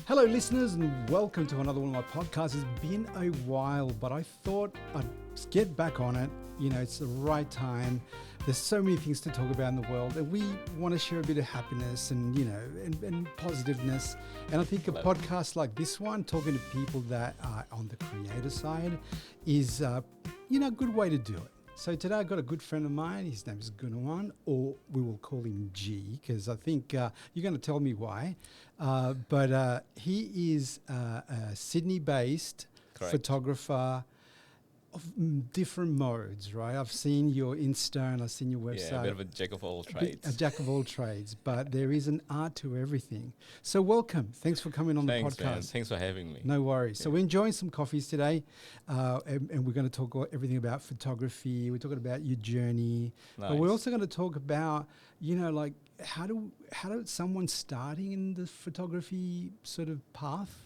Hello, listeners, and welcome to another one of my podcasts. It's been a while, but I thought I'd get back on it. You know, it's the right time. There's so many things to talk about in the world, and we want to share a bit of happiness and, you know, and positiveness. And I think a podcast like this one, talking to people that are on the creator side, is, a good way to do it. So today I've got a good friend of mine. His name is Gunawan, or we will call him G, because I think you're going to tell me why. But he is a Sydney-based photographer of different modes, right? I've seen your Insta and I've seen your website. Yeah, a bit of a jack of all trades. A jack of all trades, but there is an art to everything. So welcome. Thanks for coming on the podcast. Man. Thanks for having me. No worries. Yeah. So we're enjoying some coffees today, and we're going to talk everything about photography. We're talking about your journey, but we're also going to talk about, like how do someone starting in the photography sort of path,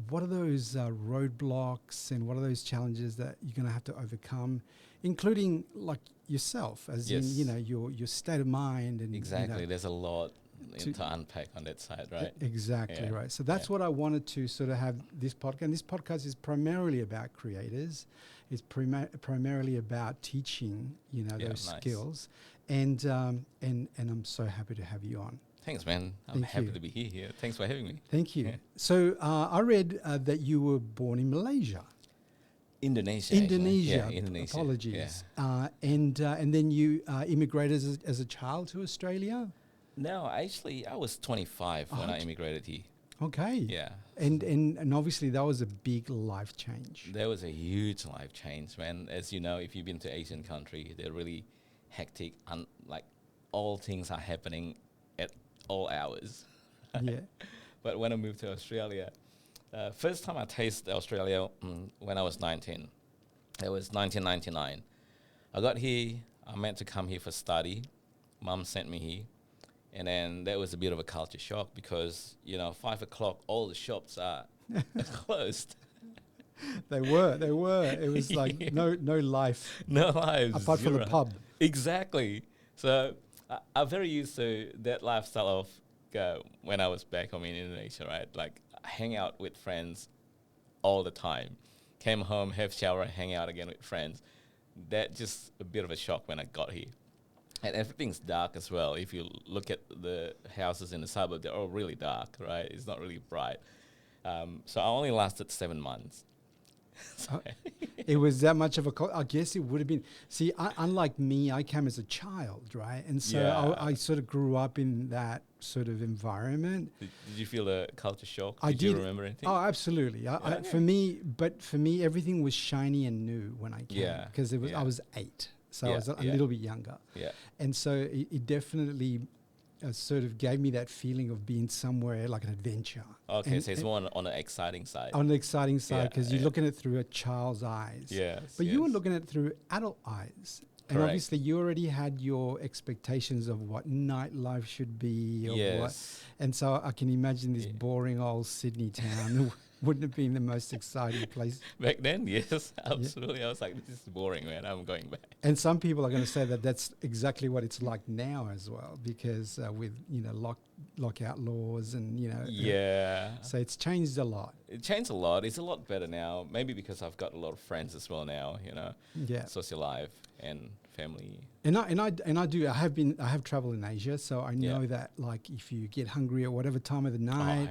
what are those roadblocks and what are those challenges that you're going to have to overcome, including like yourself, as in, your state of mind. And exactly. There's a lot to unpack on that side, right? Exactly, right. So that's what I wanted to sort of have this podcast. And this podcast is primarily about creators. It's primarily about teaching, those skills. And I'm so happy to have you on. Thanks, man. I'm happy to be here. Thanks for having me. Thank you. Yeah. So I read that you were born in Malaysia. Indonesia. Yeah, Indonesia. Apologies. Yeah. And then you immigrated as a child to Australia? No, actually, I was 25 when I immigrated here. Okay. Yeah. And obviously that was a big life change. That was a huge life change, man. As you know, if you've been to Asian country, they're really hectic and like all things are happening at all hours. Yeah. But when I moved to Australia, first time I tasted Australia when I was 19. It was 1999. I got here. I meant to come here for study. Mum sent me here. And then that was a bit of a culture shock because, 5 o'clock, all the shops are closed. They were. It was like no life. No life. Apart from the pub. Exactly. So I'm very used to that lifestyle of when I was back home in Indonesia, right? Like hang out with friends all the time. Came home, have shower, hang out again with friends. That just a bit of a shock when I got here. And everything's dark as well. If you look at the houses in the suburb, they're all really dark, right? It's not really bright. So I only lasted 7 months. It was that much of I guess it would have been. See, unlike me, I came as a child, right? And so I sort of grew up in that sort of environment. Did you feel a culture shock? Did you remember anything? Oh, absolutely. For me, everything was shiny and new when I came because I was 8. So I was a little bit younger. Yeah. And so it definitely sort of gave me that feeling of being somewhere like an adventure. Okay, so it's more on the exciting side. On the exciting side, because you're looking at it through a child's eyes. Yes. But you were looking at it through adult eyes. And obviously you already had your expectations of what nightlife should be. And so I can imagine this boring old Sydney town wouldn't have been the most exciting place. Back then, yes, absolutely. Yeah. I was like, this is boring, man. I'm going back. And some people are going to say that that's exactly what it's like now as well, because with, lockout laws and, so it's changed a lot. It changed a lot. It's a lot better now. Maybe because I've got a lot of friends as well now, social life and family. And I do. I have traveled in Asia, so I know that like if you get hungry at whatever time of the night,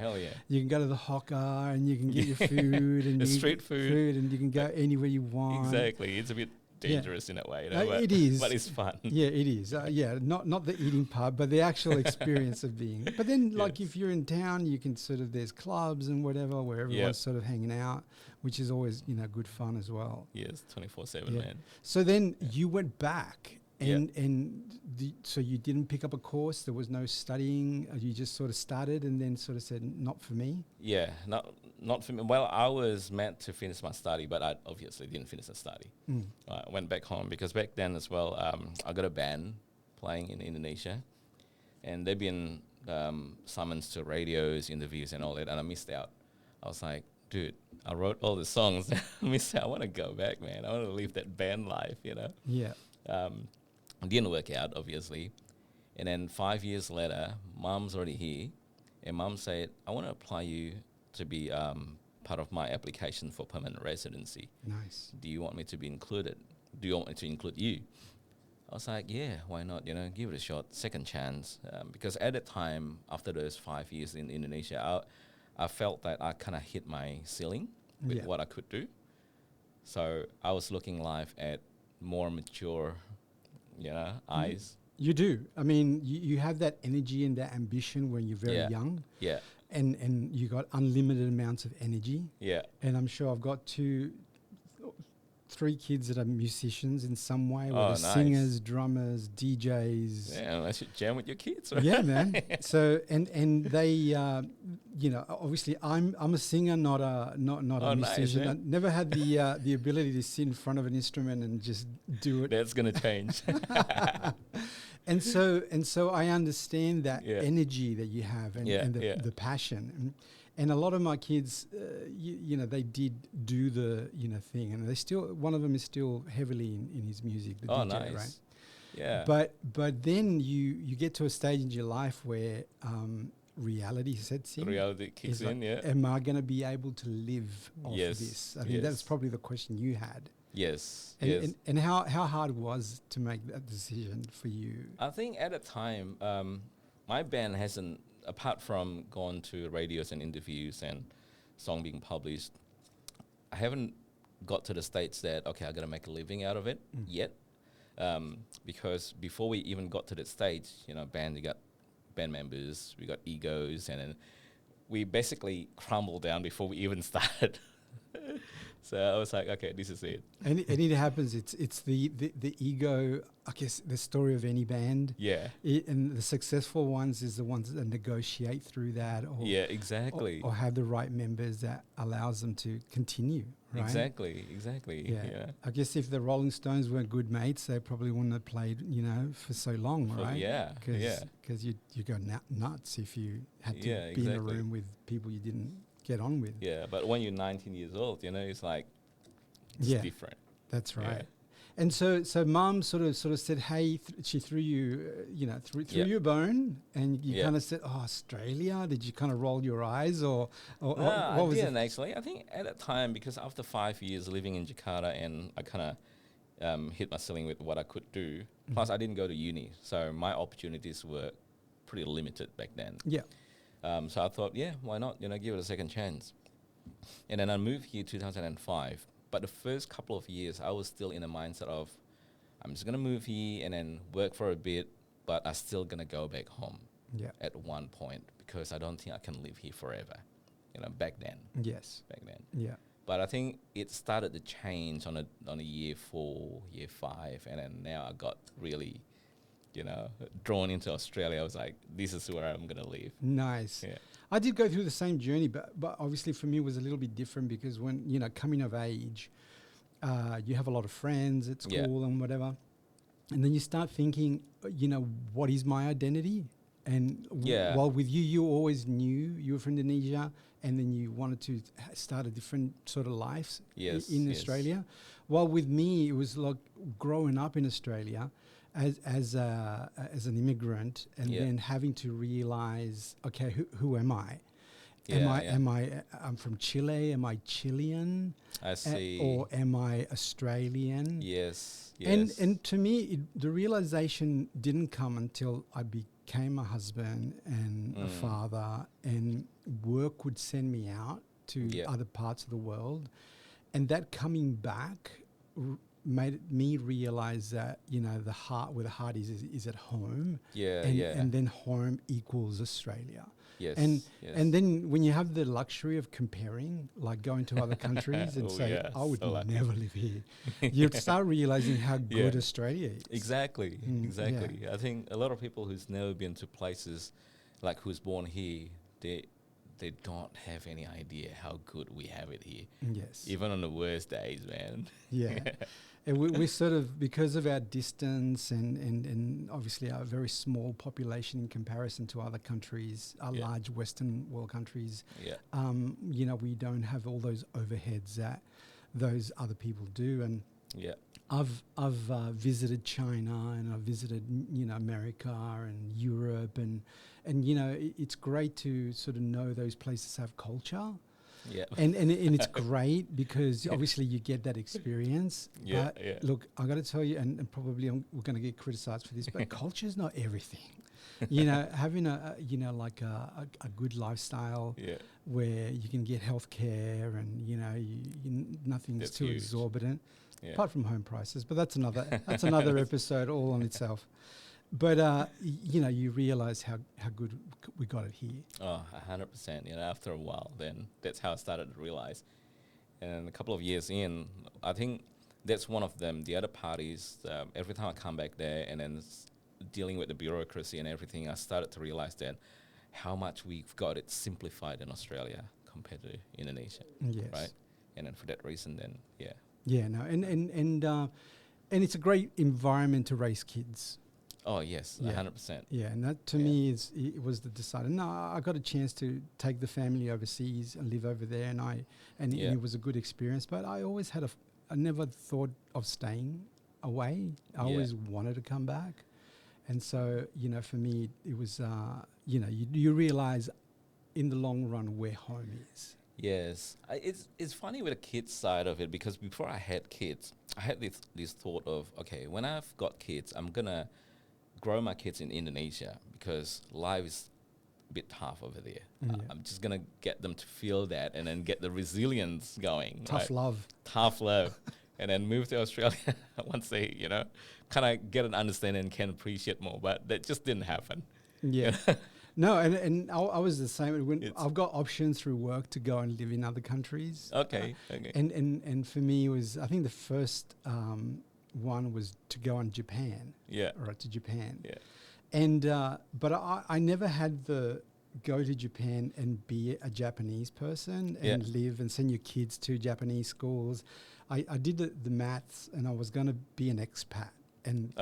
you can go to the hawker and you can get your food and street food, and you can go anywhere you want. Exactly. It's a bit dangerous in that way, but it is. But it's fun. Yeah, it is. Not the eating part, but the actual experience of being. But then, like if you're in town, you can sort of there's clubs and whatever where everyone's sort of hanging out, which is always good fun as well. Yes, 24/7, man. So then you went back. So you didn't pick up a course. There was no studying. You just sort of started and then sort of said, "Not for me." Yeah, not for me. Well, I was meant to finish my study, but I obviously didn't finish the study. I went back home because back then as well, I got a band playing in Indonesia, and they've been summons to radios, interviews, and all that, and I missed out. I was like, dude, I wrote all the songs. I missed out. I want to go back, man. I want to live that band life, Yeah. It didn't work out, obviously. And then 5 years later, Mom's already here. And mum said, I want to apply you to be part of my application for permanent residency. Nice. Do you want me to be included? Do you want me to include you? I was like, yeah, why not? Give it a shot, second chance. Because at the time, after those 5 years in Indonesia, I felt that I kind of hit my ceiling with what I could do. So I was looking life at more mature, eyes. You do. I mean, you have that energy and that ambition when you're very young. Yeah. And you got unlimited amounts of energy. Yeah. And I'm sure I've got 3 kids that are musicians in some way, whether nice. Singers, drummers, DJs. Yeah, I should jam with your kids, right? Yeah, man. So and they, obviously I'm a singer, not a musician. Nice, I never had the ability to sit in front of an instrument and just do it. That's gonna change. And so I understand that energy that you have and the passion. And a lot of my kids, they did do the thing, and they still, one of them is still heavily in his music, the DJ, nice. right? Yeah. But then you get to a stage in your life where reality sets in. Reality kicks in, Am I going to be able to live off this? I think that's yes. probably the question you had. Yes. And how hard was to make that decision for you? I think at the time, my band hasn't, apart from going to radios and interviews and song being published, I haven't got to the stage that, okay, I got to make a living out of it yet. Because before we even got to that stage, we got band members, we got egos, and then we basically crumbled down before we even started. So I was like, okay, this is it. And it happens. It's the ego. I guess the story of any band. Yeah. And the successful ones is the ones that negotiate through that. Or, yeah, exactly. Or have the right members that allows them to continue. Right? Exactly. Yeah. I guess if the Rolling Stones weren't good mates, they probably wouldn't have played, for so long, right? Yeah. Because you go nuts if you had to be in a room with people you didn't get on with. Yeah, but when you're 19 years old, it's like it's different. That's right. Yeah. And so mom sort of said, hey, she threw you, threw you a bone, and you kind of said, oh, Australia? Did you kind of roll your eyes or no, what I was didn't actually. I think at that time, because after 5 years living in Jakarta, and I kind of hit my ceiling with what I could do. Plus, I didn't go to uni, so my opportunities were pretty limited back then. Yeah. So I thought, why not? Give it a second chance. And then I moved here 2005. But the first couple of years, I was still in the mindset of, I'm just gonna move here and then work for a bit, but I'm still gonna go back home. Yeah. At one point, because I don't think I can live here forever. Back then. Yes. Back then. Yeah. But I think it started to change on a year 4, year 5, and then now I got really, drawn into Australia. I was like, this is where I'm gonna live. Nice. Yeah. I did go through the same journey, but obviously for me it was a little bit different because when, coming of age, you have a lot of friends at school and whatever. And then you start thinking, what is my identity? And while with you always knew you were from Indonesia and then you wanted to start a different sort of life in Australia. While with me, it was like growing up in Australia as an immigrant and then having to realize, okay, who am I? I'm from Chile? Am I Chilean? I see. Or am I Australian? Yes. And to me, the realization didn't come until I became a husband and a father, and work would send me out to other parts of the world. And that coming back made me realize that, the heart, where the heart is at home. And then home equals Australia. Yes. And then when you have the luxury of comparing, like going to other countries and I would never live here, you'd start realizing how good Australia is. Exactly. I think a lot of people who's never been to places like who's born here, they don't have any idea how good we have it here. Yes. Even on the worst days, man. Yeah. And we sort of, because of our distance and obviously our very small population in comparison to other countries, our large Western world countries, we don't have all those overheads that those other people do. Yeah. I've visited China, and I've visited America and Europe, and it's great to sort of know those places have culture. Yeah. And it's great because obviously you get that experience. Yeah, But yeah. look, I got to tell you, and probably we're going to get criticized for this, but culture is not everything. Having like a good lifestyle Yeah. where you can get healthcare, and nothing's That's too huge. exorbitant, Yeah. apart from home prices. But that's another episode all on itself. But you realize how good we got it here. Oh, 100%. After a while, then that's how I started to realize. And a couple of years in, I think that's one of them. The other parties, every time I come back there and then dealing with the bureaucracy and everything, I started to realize that how much we've got it simplified in Australia compared to Indonesia, Yes. right? And then for that reason, then, yeah. Yeah, no, and it's a great environment to raise kids. Oh, yes, Yeah. 100%. Yeah, and that to me it was the decider. No, I got a chance to take the family overseas and live over there, and it was a good experience. But I always I never thought of staying away. I always wanted to come back, and so for me it was you realize in the long run where home is. Yes, it's funny with the kids side of it, because before I had kids, I had this thought of, okay, when I've got kids, I'm gonna grow my kids in Indonesia because life is a bit tough over there. Yeah. I'm just gonna get them to feel that and then get the resilience going. Tough love. Tough love, and then move to Australia once they kind of get an understanding and can appreciate more. But that just didn't happen. Yeah. No, and I was the same. When I've got options through work to go and live in other countries. Okay. And for me, it was, I think the first one was to go on Japan. Yeah. Right, to Japan. Yeah. And but I never had the go to Japan and be a Japanese person and live and send your kids to Japanese schools. I did the maths, and I was going to be an expat. And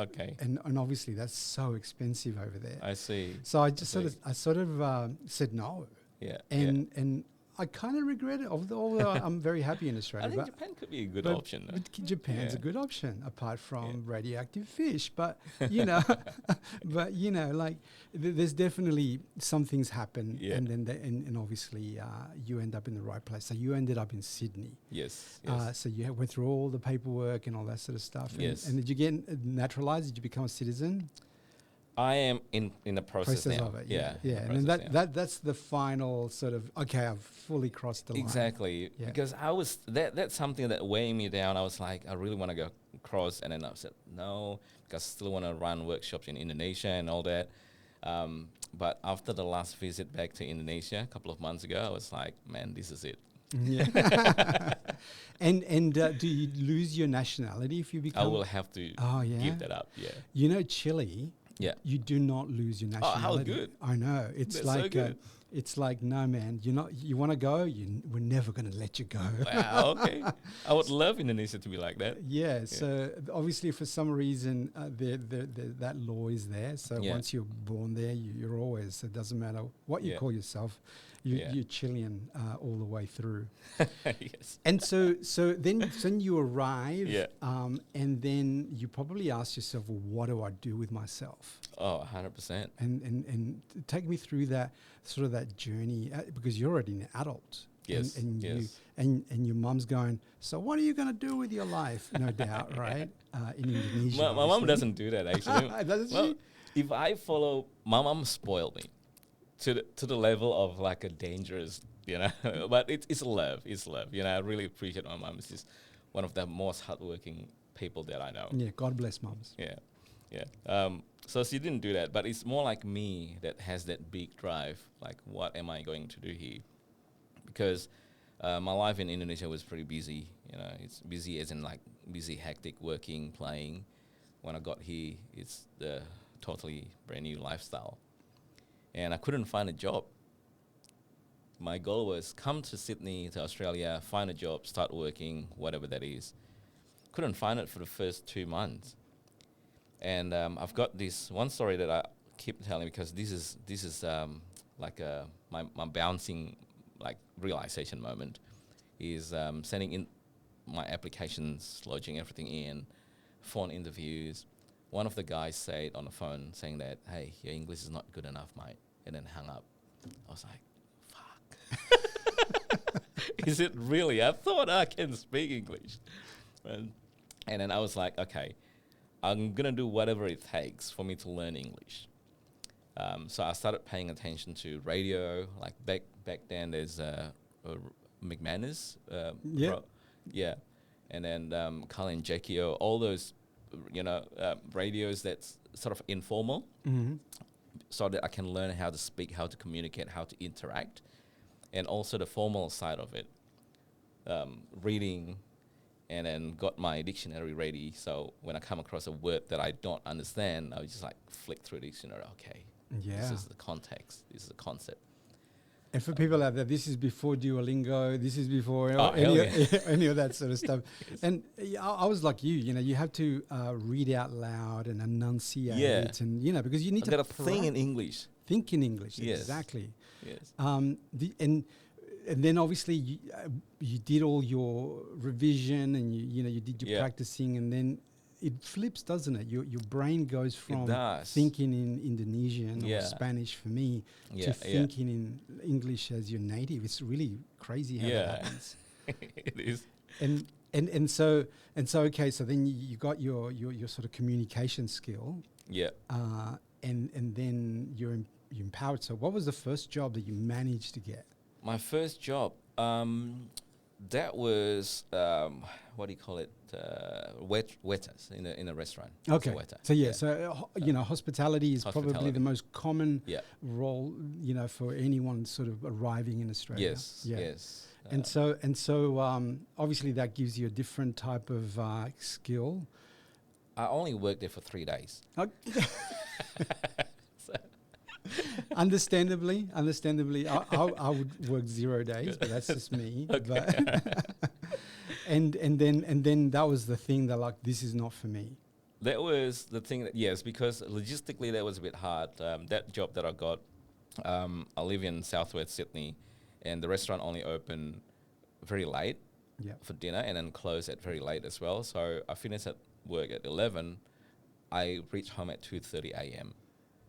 obviously that's so expensive over there. I see. So I just sort of said no. Yeah. And I kind of regret it, although I'm very happy in Australia. I think Japan could be a good option. Though. Japan's a good option, apart from radioactive fish. But like there's definitely some things happen, and then and obviously you end up in the right place. So you ended up in Sydney. Yes. So you went through all the paperwork and all that sort of stuff. And did you get naturalized? Did you become a citizen? I am in the process now. Of it. Yeah. And then that's the final sort of, okay, I've fully crossed the line. Exactly. Yeah. Because I was that's something that weighed me down. I was like, I really want to go across, and then I said no, because I still want to run workshops in Indonesia and all that. But after the last visit back to Indonesia a couple of months ago, I was like, man, this is it. Yeah. and do you lose your nationality if you become? I will have to give that up. Yeah. Chili. Yeah. You do not lose your nationality. Oh, how good. I know. It's That's like so good. It's like, no, man, you want to go, we're never going to let you go. Wow, okay. I would love Indonesia to be like that. Yeah, so obviously for some reason that law is there. So once you're born there, you're always, it doesn't matter what you call yourself, you're Chilean all the way through. Yes. And so then you arrive, and then you probably ask yourself, well, what do I do with myself? Oh, 100%. And take me through that sort of that journey, because you're already an adult. Yes. And your mum's going, so what are you going to do with your life? No doubt, right? In Indonesia. My mum doesn't do that, actually. Doesn't she? If I follow, my mum spoiled me to the level of like a dangerous, but it's love. It's love. I really appreciate my mum. She's one of the most hardworking people that I know. Yeah, God bless mums. Yeah. So she didn't do that, but it's more like me that has that big drive. Like, what am I going to do here? Because my life in Indonesia was pretty busy. It's busy as in like busy, hectic, working, playing. When I got here, it's the totally brand new lifestyle. And I couldn't find a job. My goal was come to Sydney, to Australia, find a job, start working, whatever that is. Couldn't find it for the first 2 months. And I've got this one story that I keep telling, because this is like my bouncing like realization moment is sending in my applications, lodging everything in, phone interviews. One of the guys said on the phone saying that, hey, your English is not good enough, mate, and then hung up. I was like, fuck. Is it really? I thought I can speak English. And then I was like, okay, I'm going to do whatever it takes for me to learn English. So I started paying attention to radio. Like back then, there's McManus. Yeah. And then Colin Jackie, all those, radios that's sort of informal, so that I can learn how to speak, how to communicate, how to interact, and also the formal side of it, reading, and then got my dictionary ready. So when I come across a word that I don't understand, I would just like flick through the dictionary. Okay, this is the context, this is the concept. And for people out there, this is before Duolingo, this is before any of that sort of stuff. Yes. And I was like you have to read out loud and enunciate it, and because you need to think in English. Think in English, yes. Exactly. Yes. And then obviously you did all your revision, and you did your practicing, and then it flips, doesn't it? Your brain goes from thinking in Indonesian or Spanish for me to thinking in English as your native. It's really crazy how that happens. It is. And so okay, so then you got your sort of communication skill. Yeah. And then you're empowered. So what was the first job that you managed to get? My first job, that was what do you call it? Waiters in a restaurant. Okay. So hospitality is probably the most common role, for anyone sort of arriving in Australia. Yes. Yes. And so obviously that gives you a different type of skill. I only worked there for 3 days. Understandably, I would work 0 days, but that's just me. Okay. But and then that was the thing that like, this is not for me. That was the thing that, yes, because logistically that was a bit hard. That job that I got, I live in southwest Sydney, and the restaurant only opened very late for dinner and then closed at very late as well. So I finished at work at 11. I reached home at 2:30 a.m.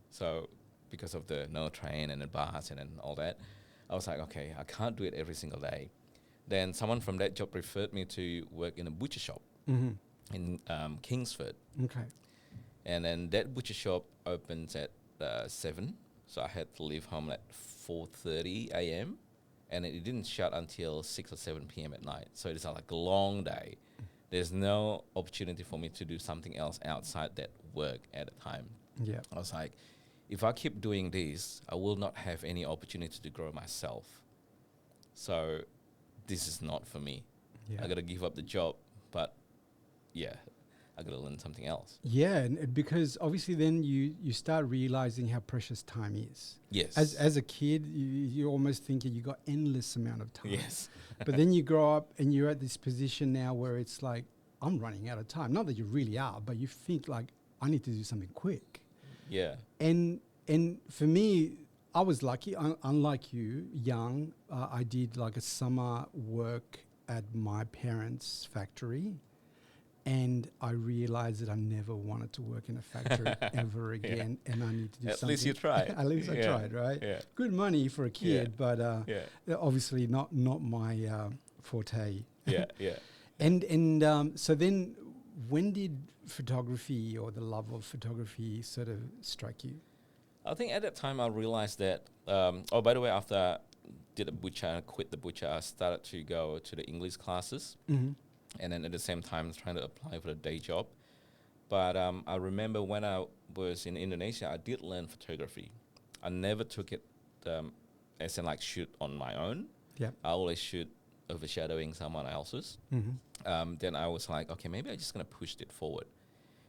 So because of the no train and the bus and all that, I was like, okay, I can't do it every single day. Then someone from that job referred me to work in a butcher shop in Kingsford. Okay. And then that butcher shop opens at 7, so I had to leave home at 4:30 a.m. and it didn't shut until 6 or 7 p.m. at night. So it's like a long day. There's no opportunity for me to do something else outside that work at the time. Yeah. I was like, if I keep doing this, I will not have any opportunity to grow myself. So this is not for me. I got to give up the job, but I got to learn something else. Yeah, and because obviously then you start realizing how precious time is. Yes. As a kid, you almost think you got endless amount of time. Yes. But then you grow up and you're at this position now where it's like, I'm running out of time. Not that you really are, but you think like, I need to do something quick. Yeah. And for me, I was lucky. Unlike you, young, I did like a summer work at my parents' factory, and I realized that I never wanted to work in a factory ever again, and I need to do something. At least you tried. At least I tried, right? Yeah. Good money for a kid, but obviously not my forte. Yeah. And so then, when did photography or the love of photography sort of strike you? I think at that time I realized that, by the way, after I did a butcher, I quit the butcher, I started to go to the English classes. Mm-hmm. And then at the same time trying to apply for a day job. But I remember when I was in Indonesia, I did learn photography. I never took it as in like shoot on my own. Yeah. I always shoot overshadowing someone else's. Mm-hmm. Then I was like, okay, maybe I'm just going to push it forward.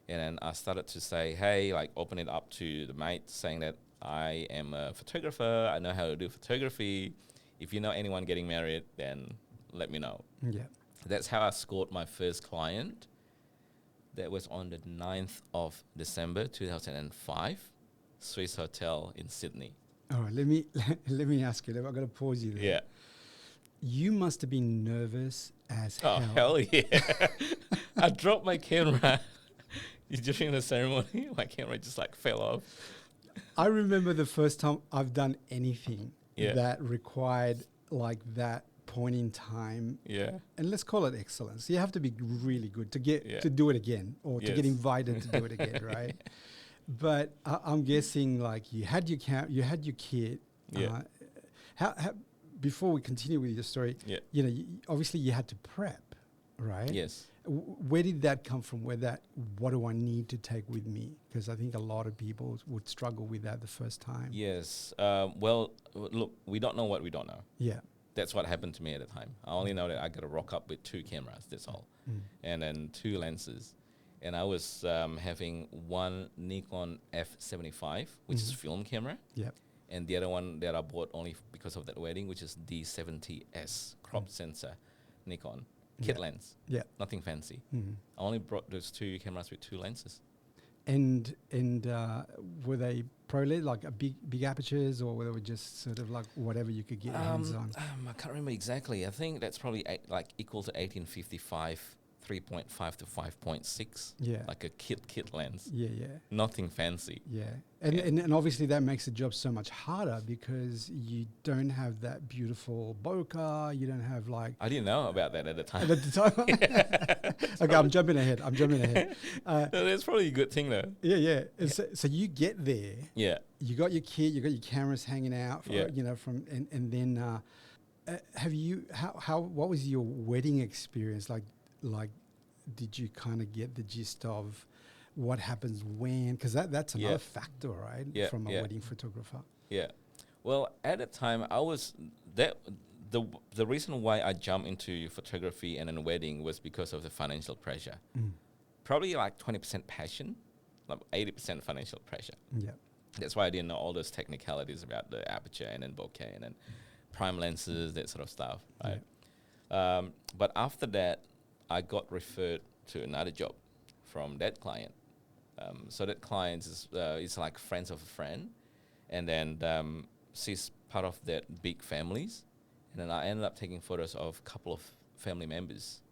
And then I started to say, hey, like open it up to the mates, saying that I am a photographer. I know how to do photography. If you know anyone getting married, then let me know. Yeah. That's how I scored my first client. That was on the 9th of December, 2005, Swiss Hotel in Sydney. All right, let me ask you. I've got to pause you there. Yeah. You must have been nervous as Oh, hell. hell yeah. I dropped my camera during the ceremony. My camera just like fell off. I remember the first time I've done anything Yeah. that required like that point in time, Yeah. and let's call it excellence. You have to be really good to get Yeah. to do it again, or to get Yes. invited to do it again, right? But I'm guessing like you had your you had your kit. Yeah. How before we continue with your story, Yeah. you know, obviously you had to prep, right? Yes. Where did that come from? What do I need to take with me? Because I think a lot of people would struggle with that the first time. Yes. Look, we don't know what we don't know. Yeah. That's what happened to me at the time. I only know that I got to rock up with 2 cameras, that's all. And then 2 lenses. And I was having one Nikon F75, which is film camera. Yeah. And the other one that I bought only because of that wedding, which is D70S crop sensor Nikon kit lens. Yeah. Nothing fancy. I only brought those 2 cameras with 2 lenses. And were they pro lens, like a big apertures, or were they just sort of like whatever you could get your hands on? I can't remember exactly. I think that's probably equal to 1855, 3.5 to 5.6. Yeah. Like a kit lens. Yeah. Nothing fancy. Yeah. And obviously that makes the job so much harder because you don't have that beautiful bokeh. You don't have like... I didn't know about that at the time. At the time? Okay, I'm jumping ahead. That's probably a good thing though. Yeah. So you get there. Yeah. You got your kit. You got your cameras hanging out. Yeah. You know, and then what was your wedding experience like? Did you kind of get the gist of what happens when? Because that's another factor, right? Yeah, From a yeah. wedding photographer. Yeah. Well, at the time, I was the reason why I jumped into photography and then wedding was because of the financial pressure. Probably like 20% passion, like 80% financial pressure. Yeah. That's why I didn't know all those technicalities about the aperture and then bokeh and then prime lenses, that sort of stuff, right? Yeah. But after that, I got referred to another job from that client. So that client is like friends of a friend, and then she's part of that big families, and then I ended up taking photos of a couple of family members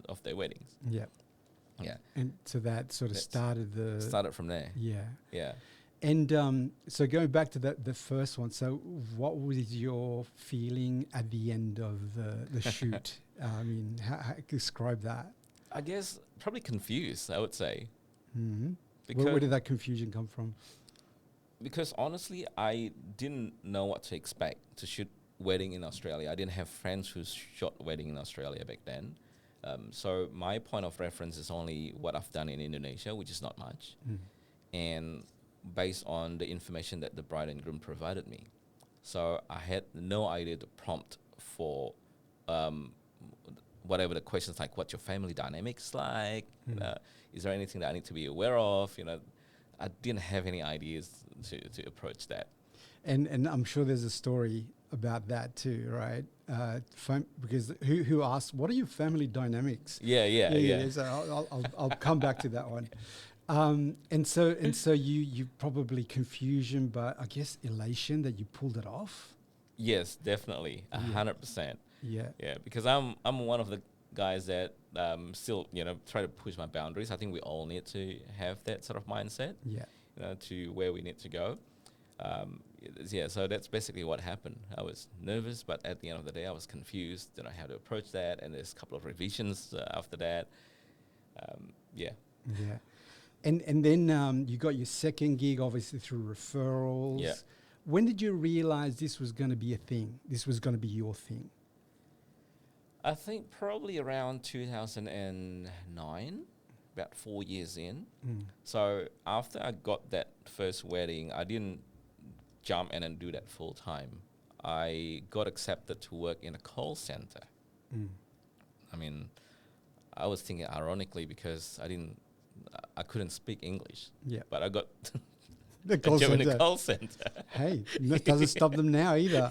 of their weddings. Yeah. Yeah. And so that sort of started from there. Yeah. Yeah. And so going back to the first one, so what was your feeling at the end of the shoot? I mean, how describe that? I guess probably confused, I would say. Mm-hmm. Because Where did that confusion come from? Because honestly, I didn't know what to expect to shoot wedding in Australia. I didn't have friends who shot wedding in Australia back then. So my point of reference is only what I've done in Indonesia, which is not much. And based on the information that the bride and groom provided me. So I had no idea the prompt for whatever the questions, like what's your family dynamics like? Is there anything that I need to be aware of? I didn't have any ideas to approach that. And I'm sure there's a story about that too, right? Because who asked, what are your family dynamics? Yeah. So I'll come back to that one. And so you probably confusion, but I guess elation that you pulled it off. Yes, definitely, 100%. Yeah. Yeah, because I'm one of the guys that still try to push my boundaries. I think we all need to have that sort of mindset. Yeah. To where we need to go. So that's basically what happened. I was nervous, but at the end of the day, I was confused. Didn't know how to approach that, and there's a couple of revisions after that. Yeah. And then you got your second gig, obviously through referrals. Yeah. When did you realize this was going to be a thing? This was going to be your thing? I think probably around 2009, about 4 years in. So after I got that first wedding, I didn't jump in and do that full time. I got accepted to work in a call center. I mean, I was thinking ironically because I couldn't speak English. Yeah. But I got The a call job in center. a call center. Hey, that doesn't stop them now either.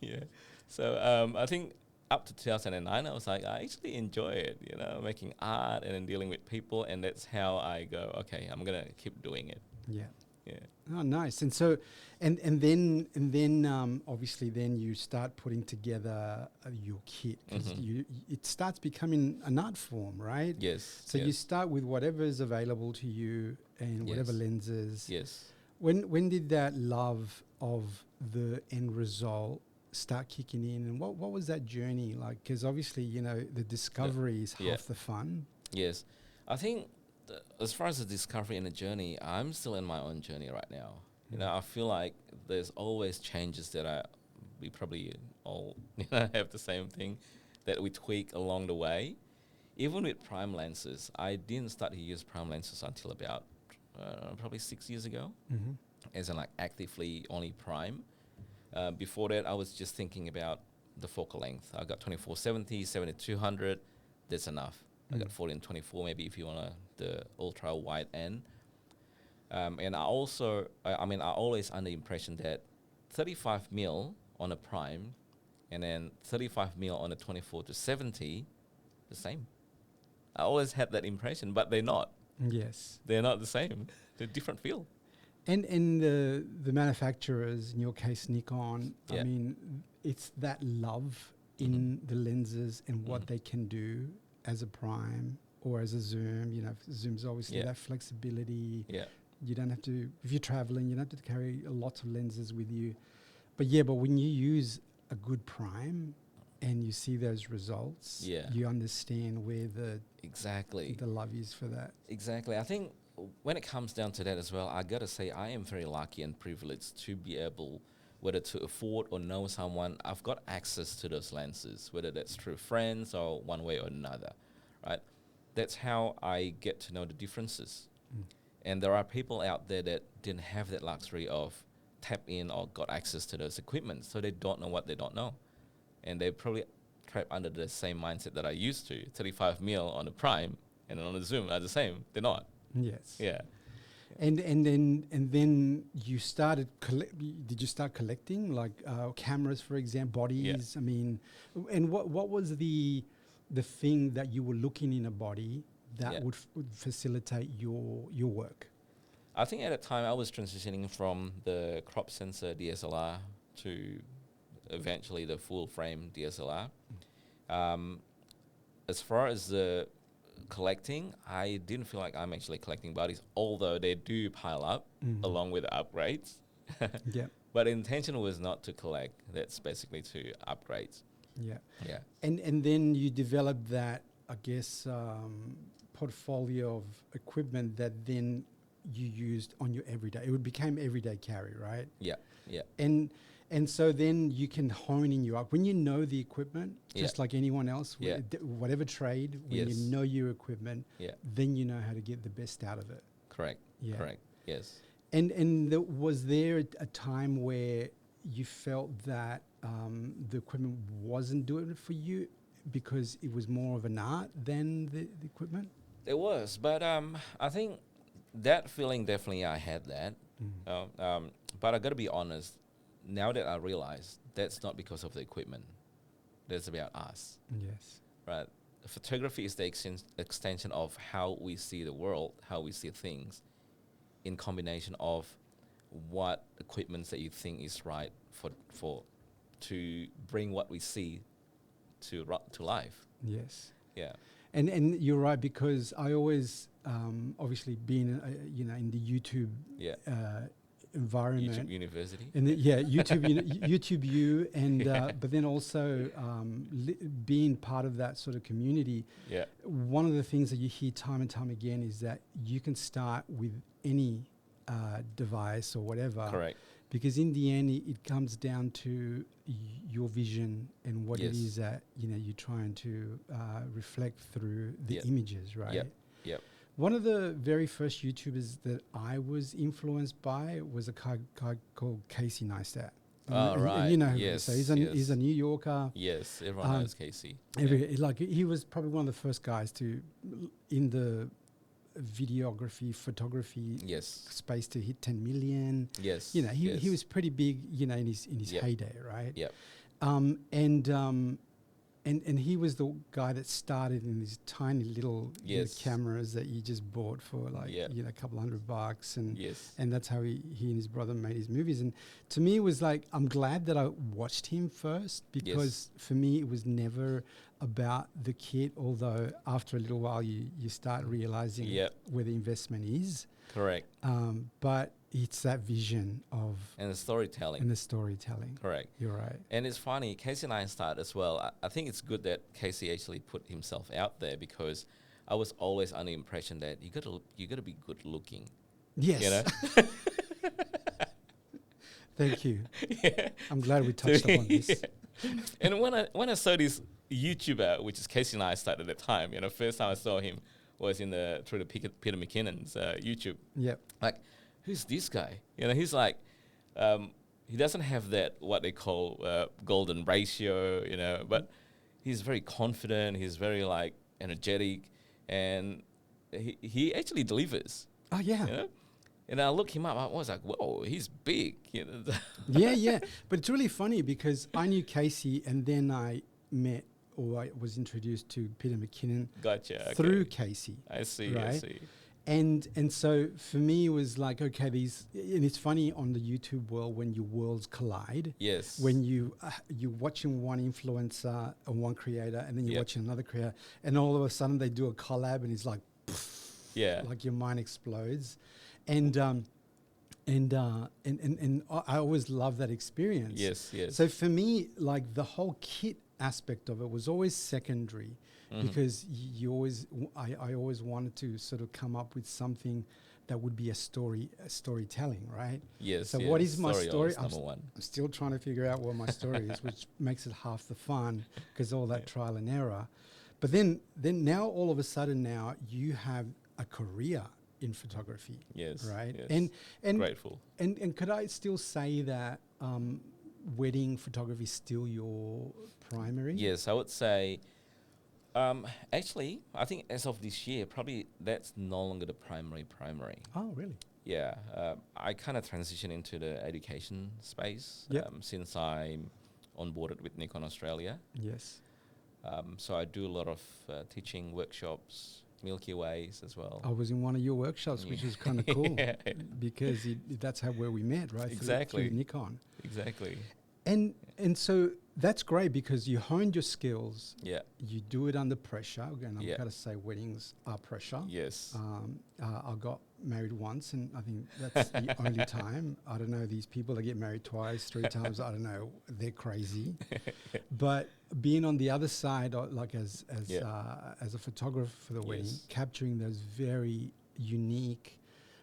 Yeah. So I think up to 2009, I was like, I actually enjoy it, making art and then dealing with people. And that's how I go, okay, I'm going to keep doing it. Yeah. Yeah. Oh, nice. And so, and then obviously then you start putting together your kit because it starts becoming an art form, right? Yes. So you start with whatever is available to you and whatever lenses. Yes. When did that love of the end result start kicking in, and what was that journey like? Because obviously, you know, the discovery is half the fun. Yes. I think as far as the discovery and the journey, I'm still in my own journey right now. You know, I feel like there's always changes that we probably all have the same thing that we tweak along the way. Even with prime lenses, I didn't start to use prime lenses until about probably 6 years ago, as in like actively only prime. Before that, I was just thinking about the focal length. I got 24-70, 70-200. That's enough. I got 40-24, maybe if you want the ultra wide end. And I also, I always under the impression that 35 mil on a prime and then 35 mil on a 24-70, the same. I always had that impression, but they're not. Yes. They're not the same. They're different feel. And the manufacturers, in your case Nikon, I mean, it's that love in the lenses and what they can do as a prime or as a zoom. You know, zoom's obviously that flexibility. Yeah. You don't have to, if you're traveling, you don't have to carry lots of lenses with you. But when you use a good prime and you see those results, you understand where the love is for that. Exactly. I think when it comes down to that as well, I got to say I am very lucky and privileged to be able, whether to afford or know someone, I've got access to those lenses, whether that's through friends or one way or another, right? That's how I get to know the differences. And there are people out there that didn't have that luxury of tap in or got access to those equipment, so they don't know what they don't know. And they're probably trapped under the same mindset that I used to. 35 mil on the prime and on the zoom are the same. They're not. Yes. Yeah. And then you started did you start collecting like cameras, for example, bodies? I mean, and what was the thing that you were looking in a body that would facilitate your work? I think at the time I was transitioning from the crop sensor DSLR to eventually the full frame DSLR. As far as the collecting, I didn't feel like I'm actually collecting bodies, although they do pile up along with the upgrades. But the intention was not to collect. That's basically to upgrade. Yeah. Yeah. And then you developed that, I guess, portfolio of equipment that then you used on your everyday. It became everyday carry, right? Yeah. Yeah. And so then you can hone in your art. When you know the equipment, just like anyone else, whatever trade, when you know your equipment, then you know how to get the best out of it. Correct. Yeah. Correct. Yes. And was there a time where you felt that the equipment wasn't doing it for you because it was more of an art than the equipment? It was, but I think that feeling definitely I had that. But I got to be honest. Now that I realize that's not because of the equipment, that's about us. Yes. Right. Photography is the extension of how we see the world, how we see things, in combination of what equipment that you think is right for to bring what we see to life. Yes. Yeah. And you're right, because I always obviously being in the YouTube environment, YouTube University, and YouTube U, and but then also being part of that sort of community. Yeah, one of the things that you hear time and time again is that you can start with any device or whatever. Correct. Because in the end, it comes down to your vision and what it is that you're trying to reflect through the images, right? Yep. One of the very first YouTubers that I was influenced by was a guy called Casey Neistat. Right. And you know, yes, so he's a New Yorker. Yes, everyone knows Casey. Like he was probably one of the first guys to in the videography, photography space to hit 10 million. Yes. He was pretty big, in his heyday, right? Yep. And he was the guy that started in these tiny little cameras that you just bought for like a couple $100, and that's how he and his brother made his movies. And to me, it was like, I'm glad that I watched him first, because for me it was never about the kit. Although after a little while you start realizing where the investment is. Correct. But it's that vision of and the storytelling. Correct. You're right. And it's funny, Casey and I started as well. I think it's good that Casey actually put himself out there, because I was always under the impression that you gotta be good looking. Yes. You know? Thank you. Yeah. I'm glad we touched upon this. And when I saw this YouTuber, which is Casey and I started at the time, first time I saw him was through the Peter McKinnon's YouTube. Yep. Like, who's this guy? He's like, he doesn't have that what they call golden ratio, but he's very confident. He's very like energetic, and he actually delivers. Oh yeah. And I looked him up. I was like, whoa, he's big. Yeah. But it's really funny, because I knew Casey, and then I met, or I was introduced to Peter McKinnon through Casey. I see. And so for me, it was like, okay, and it's funny on the YouTube world when your worlds collide. Yes. When you're watching one influencer or one creator, and then you're watching another creator, and all of a sudden they do a collab, and it's like, like your mind explodes. And I always love that experience. Yes. So for me, like the whole kit aspect of it was always secondary, because I always wanted to sort of come up with something that would be a storytelling, right? Yes. So what is my story? I'm still trying to figure out what my story is, which makes it half the fun, because all that trial and error. But then now all of a sudden now you have a career in photography. Yes. Right. Yes. And grateful. And could I still say that wedding photography is still your primary? Yes, I would say. Actually, I think as of this year, probably that's no longer the primary. Oh, really? Yeah. I kind of transitioned into the education space since I'm onboarded with Nikon Australia. Yes. So I do a lot of teaching workshops, Milky Ways as well. I was in one of your workshops, which is kind of cool, because that's where we met, right? Exactly. Through Nikon. Exactly. And so that's great, because you honed your skills. Yeah. You do it under pressure. Again, I've got to say, weddings are pressure. Yes. I got married once, and I think that's the only time. I don't know, these people that get married twice, 3 times, I don't know, they're crazy. But being on the other side, like as a photographer for the wedding, capturing those very unique,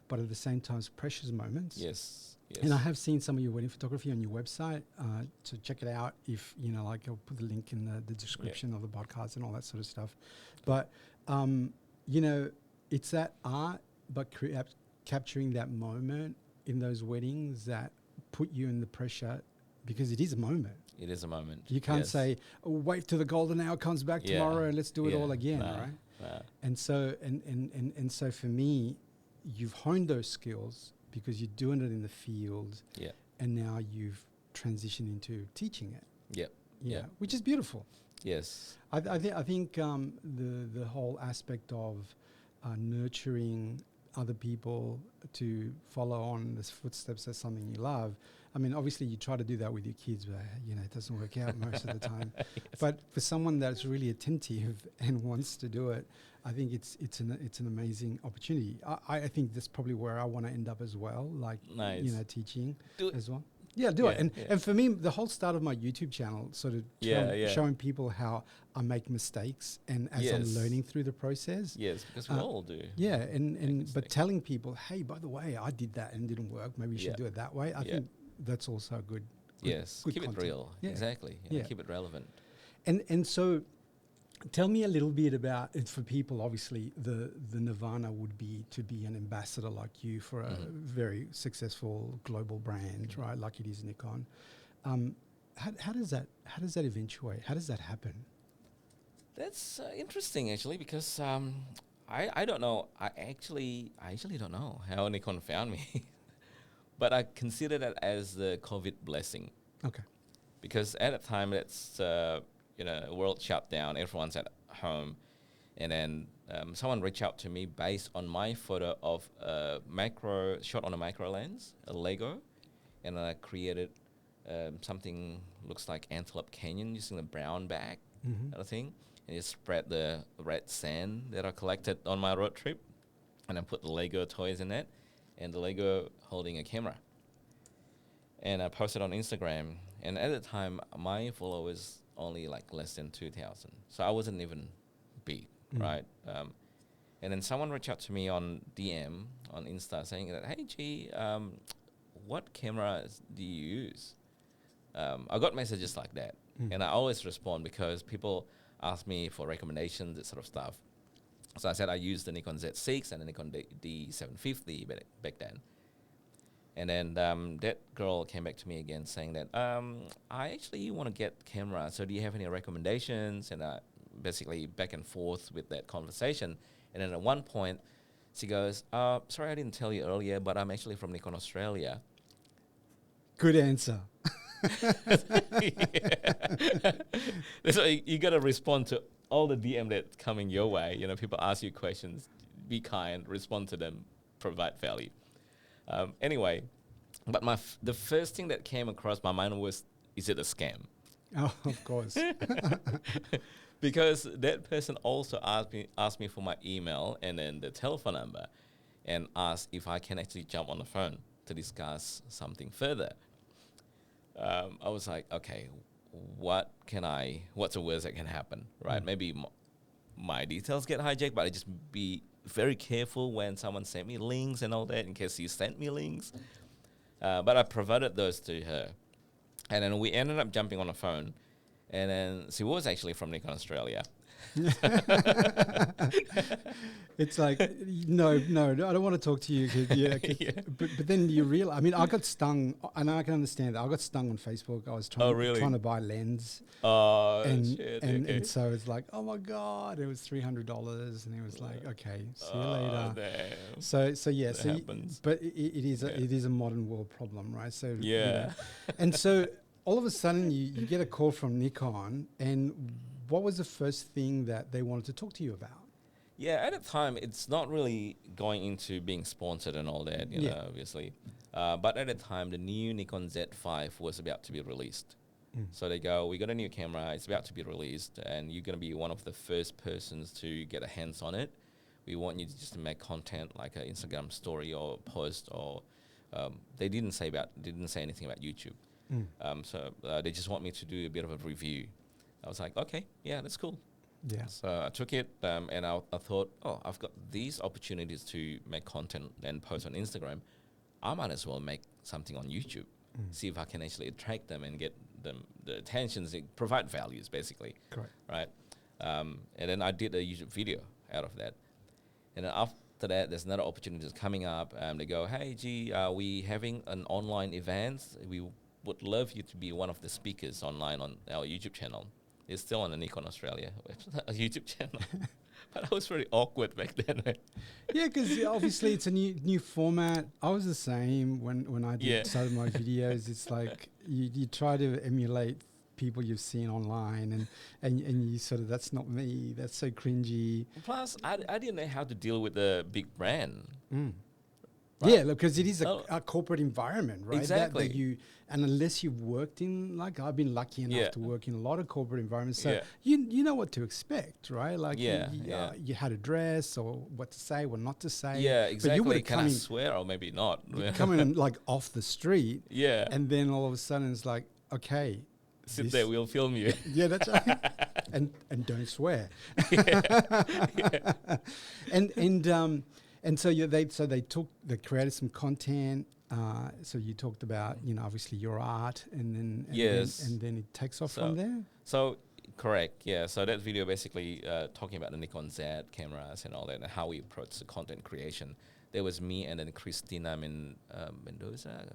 but at the same time precious moments. Yes. And I have seen some of your wedding photography on your website, so check it out. If like I'll put the link in the description of the podcast and all that sort of stuff. But it's that art, but capturing that moment in those weddings that put you in the pressure, because it is a moment. It is a moment. You can't say, wait till the golden hour comes back tomorrow and let's do it all again, right? No. And so and so for me, you've honed those skills, because you're doing it in the field, and now you've transitioned into teaching it. Yeah, which is beautiful. Yes, I think the whole aspect of nurturing other people to follow on the footsteps of something you love. I mean, obviously you try to do that with your kids, but it doesn't work out most of the time. But for someone that's really attentive and wants to do it, I think it's an amazing opportunity. I think that's probably where I want to end up as well, like teaching as well. Yeah, do it. And for me, the whole start of my YouTube channel, sort of showing people how I make mistakes, and as I'm learning through the process. Yes, because we all do. Yeah, and but telling people, hey, by the way, I did that and it didn't work. Maybe you should do it that way. I think that's also good. Yes, good keep content. It real. Yeah. Exactly. Keep it relevant. And so, tell me a little bit about it. For people, obviously, the nirvana would be to be an ambassador like you for a very successful global brand, right? Like it is Nikon. How does that eventuate? How does that happen? That's interesting, actually, because I don't know. I actually don't know how Nikon found me, but I consider that as the COVID blessing. Okay. Because at that time, that's world shut down, everyone's at home, and then someone reached out to me based on my photo of a macro shot on a macro lens, a Lego, and I created something looks like Antelope Canyon using the brown bag, kind of thing, and just spread the red sand that I collected on my road trip, and then put the Lego toys in it, and the Lego holding a camera. And I posted on Instagram, and at the time, my followers only like less than 2,000. So I wasn't even big, right? And then someone reached out to me on DM, on Insta, saying that, hey, G, what cameras do you use? I got messages like that, and I always respond because people ask me for recommendations, that sort of stuff. So I said I used the Nikon Z6 and the Nikon D750 back then. And then that girl came back to me again saying that, I actually want to get camera, so do you have any recommendations? And basically back and forth with that conversation. And then at one point, she goes, sorry, I didn't tell you earlier, but I'm actually from Nikon Australia. Good answer. So you got to respond to all the DM that's coming your way. People ask you questions, be kind, respond to them, provide value. Anyway, but the first thing that came across my mind was, is it a scam? Oh, of course. Because that person also asked me for my email and then the telephone number, and asked if I can actually jump on the phone to discuss something further. I was like, okay, what's the worst that can happen, right? Maybe my details get hijacked, but I just be very careful when someone sent me links and all that, in case you sent me links. But I provided those to her. And then we ended up jumping on the phone. And then she was actually from Nikon Australia. It's like, no, I don't want to talk to you. But then you realize, I mean, I got stung, and I can understand that. I got stung on Facebook. I was trying to buy a lens. Oh, and, shit. and so it's like, oh my God, it was $300. And it was like, okay, see you later. Damn. So yeah, That happens. but it is a modern world problem, right? So Yeah. And so all of a sudden you get a call from Nikon, and what was the first thing that they wanted to talk to you about? Yeah, at the time, it's not really going into being sponsored and all that, obviously. But at the time, the new Nikon Z5 was about to be released. So they go, we got a new camera, it's about to be released, and you're going to be one of the first persons to get a hands on it. We want you to just make content like an Instagram story or post, or they didn't say anything about YouTube. So they just want me to do a bit of a review. I was like, okay, yeah, that's cool. Yeah. So I took it, and I thought, I've got these opportunities to make content and post on Instagram. I might as well make something on YouTube, see if I can actually attract them and get them the attentions, provide values, basically. Correct. Right? And then I did a YouTube video out of that. And then after that, there's another opportunity that's coming up. They go, hey, G, we having an online event. We would love you to be one of the speakers online on our YouTube channel. It's still on the Nikon Australia YouTube channel. But I was very awkward back then. Right? Yeah, because obviously it's a new format. I was the same when I started my videos. It's like you try to emulate people you've seen online, and you sort of, that's not me. That's so cringy. Plus, I didn't know how to deal with the big brand. Right? Yeah, because it is a corporate environment, right? Exactly. And unless you've worked in, like I've been lucky enough to work in a lot of corporate environments, so you know what to expect, right? Like you how to dress, or what to say, what not to say. Yeah, exactly. But Can I swear, or maybe not? You come in like off the street, and then all of a sudden it's like, okay, sit there, we'll film you. Yeah, that's right. and don't swear. And so they created some content. So you talked about, obviously your art, and then it takes off from there. So correct, yeah. So that video basically talking about the Nikon Z cameras and all that, and how we approach the content creation. There was me and then Christina Mendoza,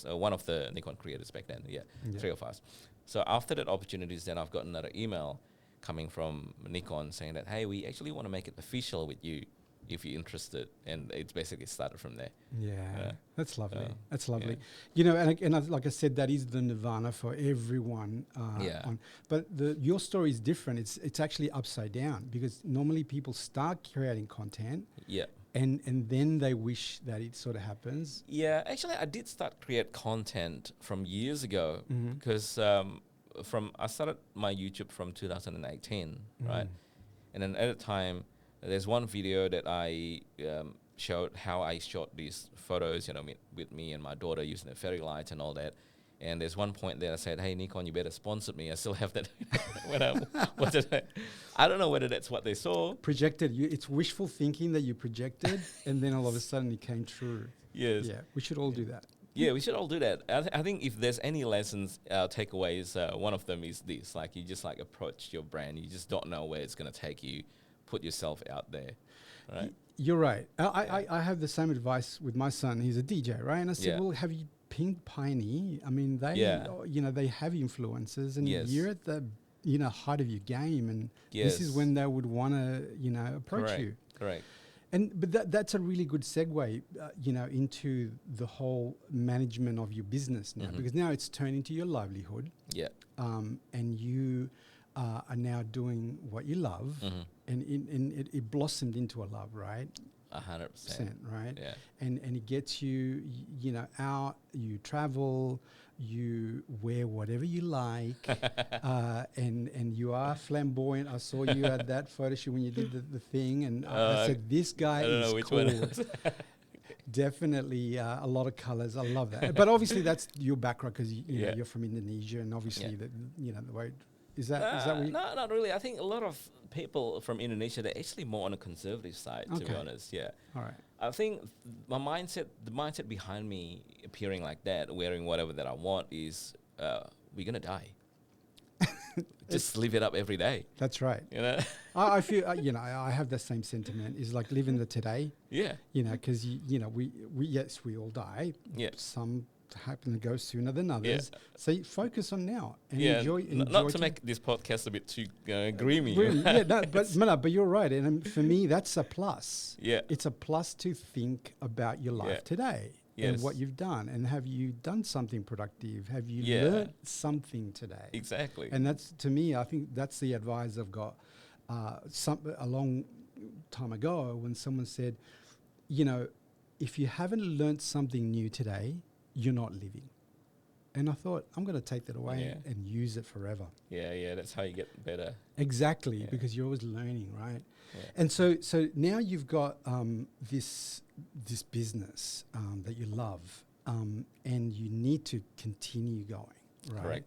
one of the Nikon creators back then. Yeah, three of us. So after that opportunities, then I've got another email coming from Nikon saying that, hey, we actually want to make it official with you. if you're interested, and it's basically started from there. Yeah, that's lovely. So, That's lovely. yeah. You know, like I said, that is the nirvana for everyone. Yeah. But your story is different. It's actually upside down, because normally people start creating content, Yeah. and then they wish that it sort of happens. Yeah, actually, I did start create content from years ago, Mhm. because I started my YouTube from 2018, right? And then at the time, there's one video that I showed how I shot these photos, with me and my daughter using the fairy lights and all that. And there's one point there I said, "Hey, Nikon, you better sponsor me." I still have that. I don't know whether that's what they saw. Projected. It's wishful thinking that you projected, and then all of a sudden it came true. Yes. Yeah, we should all do that. Yeah, we should all do that. I think if there's any lessons, takeaways, one of them is this: like, you just approach your brand. You just don't know where it's gonna take you. Put yourself out there, right? You're right. I have the same advice with my son. He's a DJ, right? And I said, Yeah. well, have you pinged Piney? I mean, they, Yeah. they have influencers, and Yes. you're at the, height of your game, and this is Yes. when they would want to, approach Correct. you. Correct. But that's a really good segue, into the whole management of your business now, Mhm. because now it's turned into your livelihood, Yeah. and you are now doing what you love, Mhm. and it blossomed into a love, right? 100%. Right? Yeah. And it gets you, out, you travel, you wear whatever you like, and you are flamboyant. I saw you at that photo shoot when you did the thing, and I said, this guy I don't know is which cool. one it was. Definitely a lot of colors. I love that. But obviously that's your background, because you know, Yeah. you're from Indonesia, and obviously Yeah. the way is that what you, No, not really. I think a lot of people from Indonesia, they're actually more on the conservative side, to be Okay. honest. Yeah. all right. I think the mindset behind me appearing like that, wearing whatever that I want, is we're going to die. Just live it up every day. That's right. You know? I feel, I have the same sentiment. Is like living the today, Yeah. because we all die. Yeah. Some happen to go sooner than others. So you focus on now and Yeah. enjoy. Not to make this podcast a bit too grimy. Yeah, no, but you're right. And for me, that's a plus. Yeah. It's a plus to think about your life Yeah. today and what you've done. And have you done something productive? Have you learned something today? Exactly. And that's, to me, I think that's the advice I've got a long time ago, when someone said, if you haven't learned something new today, you're not living. And I thought, I'm going to take that away and use it forever. Yeah, that's how you get better. Exactly, because you're always learning, right? Yeah. And so now you've got this business that you love, and you need to continue going, right? Correct.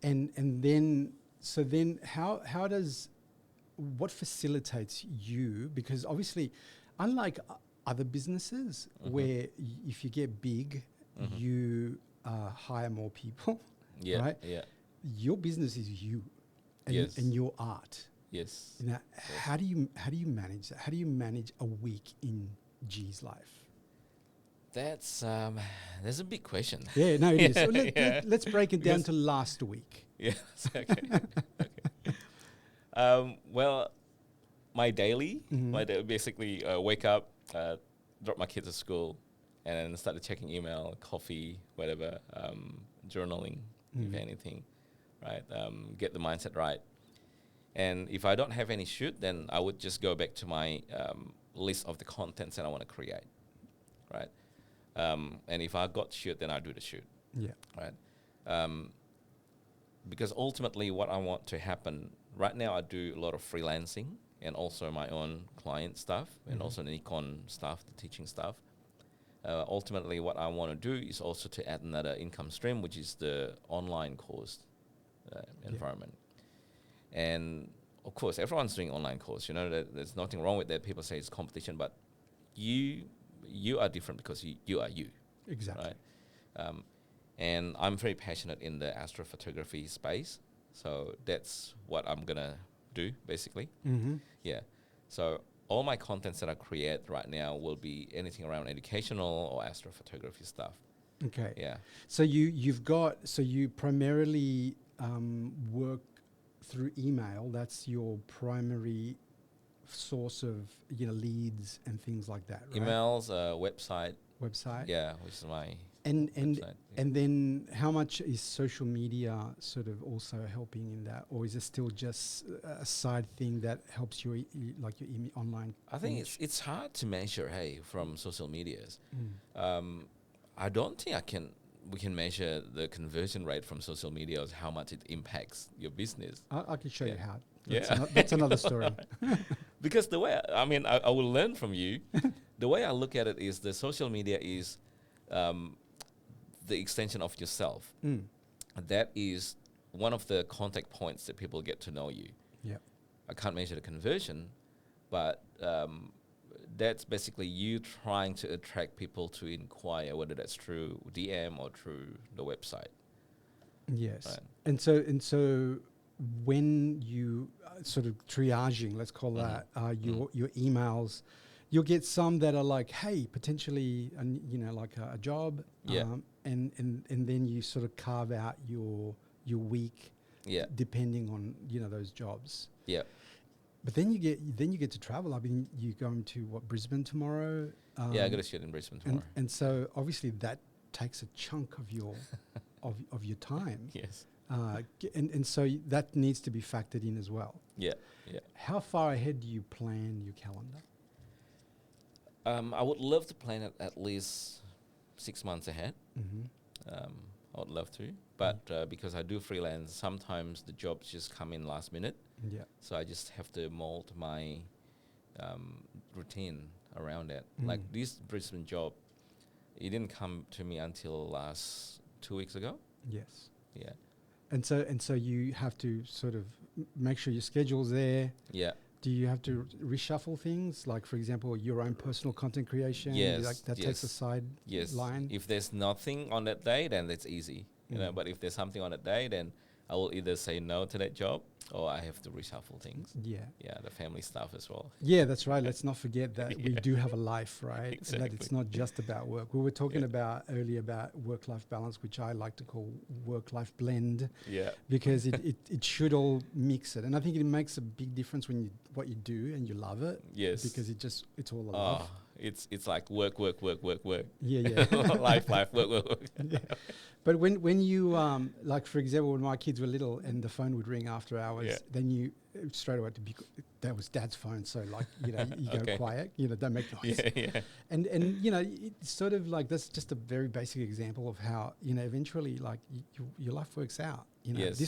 And then how does, what facilitates you? Because obviously, unlike other businesses where if you get big, you hire more people, right? Yeah. Your business is you, and, Yes. and your art. Yes. Now, how do you manage that? How do you manage a week in G's life? That's a big question. Yeah, no, it is. So Yeah. let's break it down Because- to last week. Yes. Okay. Well, my daily, basically wake up, drop my kids at school, and then started checking email, coffee, whatever, journaling, if anything, right? Get the mindset right. And if I don't have any shoot, then I would just go back to my list of the contents that I want to create, right? And if I got shoot, then I do the shoot, Yeah. right? Because ultimately what I want to happen, right now I do a lot of freelancing and also my own client stuff and also the Nikon stuff, the teaching stuff. Ultimately what I want to do is also to add another income stream, which is the online course environment. And of course, everyone's doing online course. There's nothing wrong with that. People say it's competition, but you are different because you are you. Exactly. Right? And I'm very passionate in the astrophotography space, so that's what I'm gonna do basically. Mm-hmm. Yeah. So all my contents that I create right now will be anything around educational or astrophotography stuff. Okay. Yeah. So you primarily work through email. That's your primary source of leads and things like that, right? Emails, website. Website. Yeah, which is my And website. and then how much is social media sort of also helping in that, or is it still just a side thing that helps your like your online? I think image? it's hard to measure, hey, from social medias. Mm. I don't think we can measure the conversion rate from social media as how much it impacts your business. I can show you Yeah. how. Yeah. That's another story. Because the way, I will learn from you. The way I look at it is the social media is the extension of yourself. Mm. That is one of the contact points that people get to know you. Yeah. I can't measure the conversion, but that's basically you trying to attract people to inquire, whether that's through DM or through the website. Yes. Right. And so when you sort of triaging, let's call that your emails, you'll get some that are like, hey, potentially, like a job. Yeah. And then you sort of carve out your week, Yeah. depending on those jobs. Yeah. But then you get to travel. I mean, you're going to Brisbane tomorrow. Yeah, I got to shoot in Brisbane tomorrow. And so obviously that takes a chunk of your of your time. Yes. And so that needs to be factored in as well. Yeah. Yeah. How far ahead do you plan your calendar? I would love to plan it at least 6 months ahead. Mm-hmm. I would love to, but because I do freelance, sometimes the jobs just come in last minute. Yeah. So I just have to mold my routine around that. Mm. Like this Brisbane job, it didn't come to me until last 2 weeks ago. Yes. Yeah. And so you have to sort of make sure your schedule's there. Yeah. Do you have to reshuffle things? Like, for example, your own personal content creation? Yes, Like that takes a side line? If there's nothing on that day, then that's easy. You know, but if there's something on that day, then I will either say no to that job or I have to reshuffle things. Yeah. Yeah, the family stuff as well. Yeah, that's right. Let's not forget that we do have a life, right? Exactly. And that it's not just about work. We were talking about earlier about work-life balance, which I like to call work-life blend, Yeah. because it should all mix it. And I think it makes a big difference when what you do and you love it. Yes. Because it's all a love. It's like work. Yeah. life, work. Yeah. But when you like, for example, when my kids were little and the phone would ring after hours, then you straight away that was Dad's phone, so like you go quiet, don't make noise. Yeah. And it's sort of like that's just a very basic example of how eventually like your life works out. Yes.